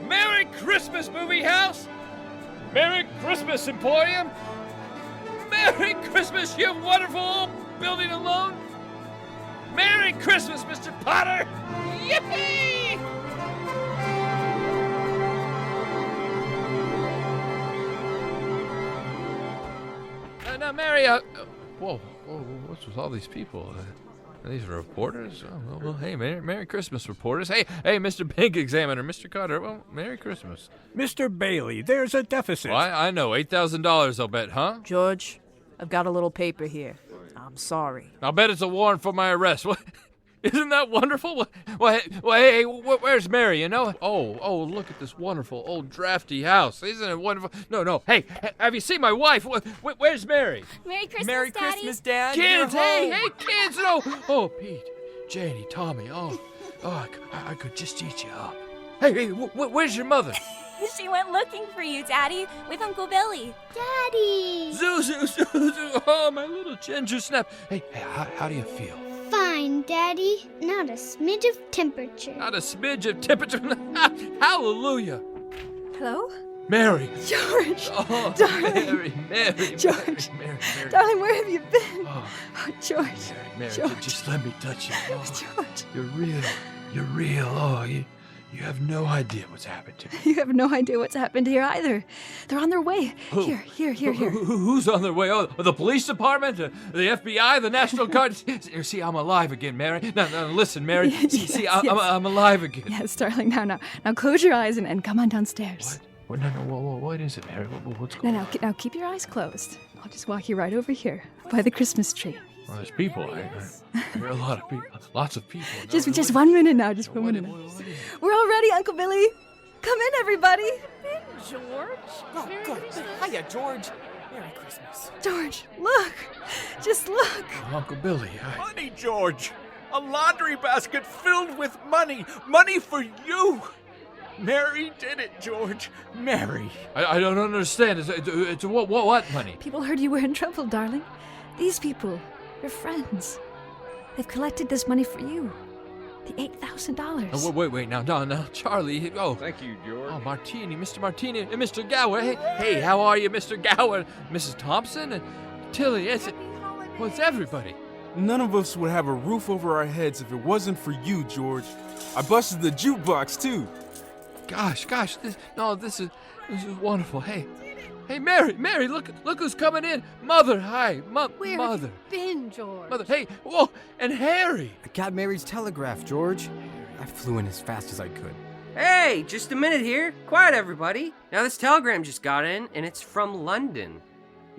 Merry Christmas, movie house! Merry Christmas, Emporium! Merry Christmas, you wonderful old building alone! Merry Christmas, Mr. Potter! Yippee! Now, Mary, whoa, what's with all these people? These are reporters? Oh, well, hey, Merry Christmas, reporters. Hey, Mr. Bank Examiner, Mr. Carter, well, Merry Christmas.
Mr. Bailey, there's a deficit.
Why, I know, $8,000, I'll bet, huh?
George, I've got a little paper here. I'm sorry.
I'll bet it's a warrant for my arrest. What? Isn't that wonderful? Hey, where's Mary, you know? Oh, look at this wonderful old drafty house. Isn't it wonderful? No. Hey, have you seen my wife? Where's Mary?
Merry Christmas,
Merry
Daddy.
Christmas, Dad.
Kids, hey, kids, no. Oh, Pete, Janie, Tommy, I could just eat you up. Hey, where's your mother?
She went looking for you, Daddy, with Uncle Billy. Daddy!
Zuzu, oh, my little ginger snap. Hey, how do you feel?
Fine, nothing, Daddy. Not a smidge of temperature.
Not a smidge of temperature. Hallelujah.
Hello?
Mary.
George.
Oh,
Darling.
Mary.
George.
Mary.
Darling, where have you been?
Oh,
George.
Mary,
George.
just let me touch you. Oh,
George.
You're real. You're real. Oh, you have no idea what's happened to me.
You have no idea what's happened here either. They're on their way.
Who?
Here.
Who's on their way? Oh, the police department, the FBI, the National Guard. See, I'm alive again, Mary. Now listen, Mary. See,
Yes.
I'm alive again.
Yes, darling. Now close your eyes and come on downstairs.
What? No. What is it, Mary? What's going on?
Now keep your eyes closed. I'll just walk you right over here by the Christmas tree.
Well, there's people. I hear a lot of people. Lots of people.
Just 1 minute now. Just 1 minute. We're all ready, Uncle Billy. Come in, everybody.
George. Oh, good. Hiya, George. Merry Christmas.
George, look. Just look.
Uncle Billy.
Money, George. A laundry basket filled with money. Money for you. Mary did it, George. Mary.
I don't understand. It's what money?
People heard you were in trouble, darling. These people, your friends. They've collected this money for you. The $8,000.
Wait, now, Charlie. Oh,
thank you, George.
Oh, Martini, Mr. Martini, and Mr. Gower. Hey, how are you, Mr. Gower? Mrs. Thompson and Tilly. It's everybody.
None of us would have a roof over our heads if it wasn't for you, George. I busted the jukebox too.
Gosh, this is wonderful. Hey, Mary, look who's coming in. Mother, hi,
Where
Mother.
have you been, George?
Mother, hey, whoa, and Harry.
I got Mary's telegraph, George. I flew in as fast as I could.
Hey, just a minute here. Quiet, everybody. Now, this telegram just got in, and it's from London.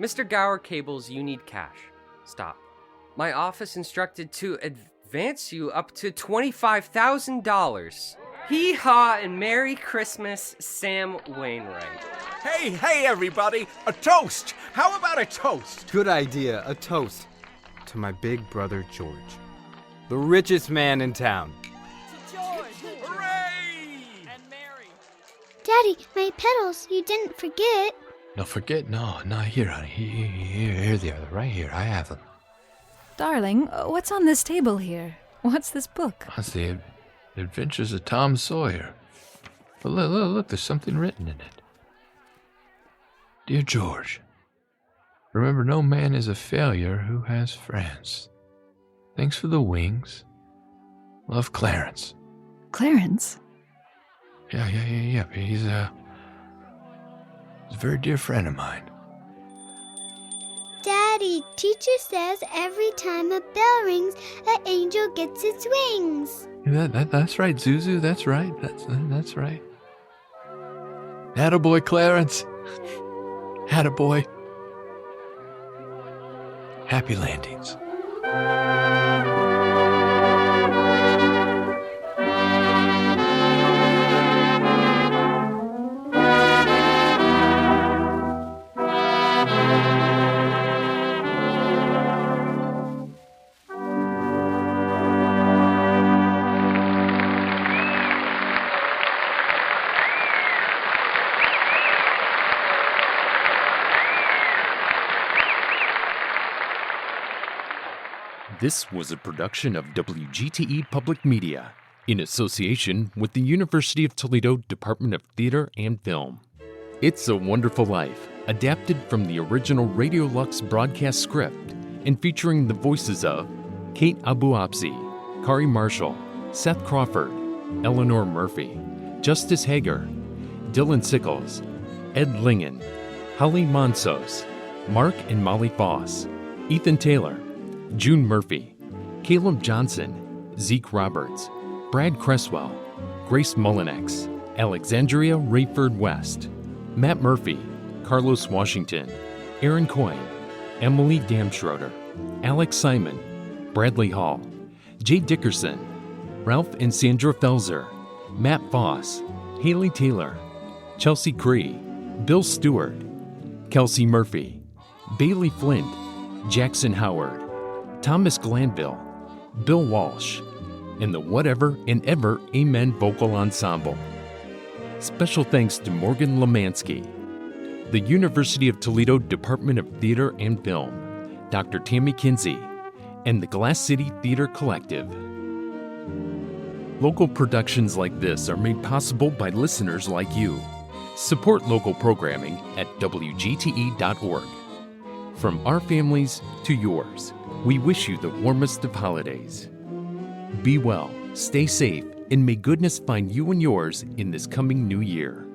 Mr. Gower cables, you need cash. Stop. My office instructed to advance you up to $25,000. Hee-haw and Merry Christmas, Sam Wainwright.
Hey, everybody. A toast. How about a toast?
Good idea. A toast to my big brother, George. The richest man in town.
Hooray! And Mary.
Daddy, my pedals, you didn't forget.
No, forget, no, here, honey. Here they are, right here. I have them.
Darling, what's on this table here? What's this book?
That's the Adventures of Tom Sawyer. But look, there's something written in it. Dear George, remember no man is a failure who has friends. Thanks for the wings. Love, Clarence.
Clarence?
Yeah. He's a very dear friend of mine.
Daddy, teacher says every time a bell rings, an angel gets its wings.
That's right, Zuzu. That's right. That's right. Attaboy, Clarence. Attaboy. Happy landings.
This was a production of WGTE Public Media in association with the University of Toledo Department of Theater and Film. It's a Wonderful Life, adapted from the original Radio Lux broadcast script and featuring the voices of Kate Abu-Absi, Qarie Marshall, Seth Crawford, Eleanor Murphy, Justice Hager, Dylan Sickles, Ed Lingen, Holly Monsos, Mark and Molly Foss, Ethan Taylor, June Murphy, Caleb Johnson, Zeke Roberts, Brad Cresswell, Grace Mullinex, Alexandria Rayford West, Matt Murphy, Carlos Washington, Aaron Coyne, Emily Damschroeder, Alex Simon, Bradley Hall, Jay Dickerson, Ralph and Sandra Felzer, Matt Foss, Haley Taylor, Chelsea Cree, Bill Stewart, Kelsey Murphy, Bailey Flint, Jackson Howard, Thomas Glanville, Bill Walsh, and the Whatever and Ever Amen Vocal Ensemble. Special thanks to Morgan Lemansky, the University of Toledo Department of Theater and Film, Dr. Tammy Kinsey, and the Glass City Theater Collective. Local productions like this are made possible by listeners like you. Support local programming at WGTE.org. From our families to yours, we wish you the warmest of holidays. Be well, stay safe, and may goodness find you and yours in this coming new year.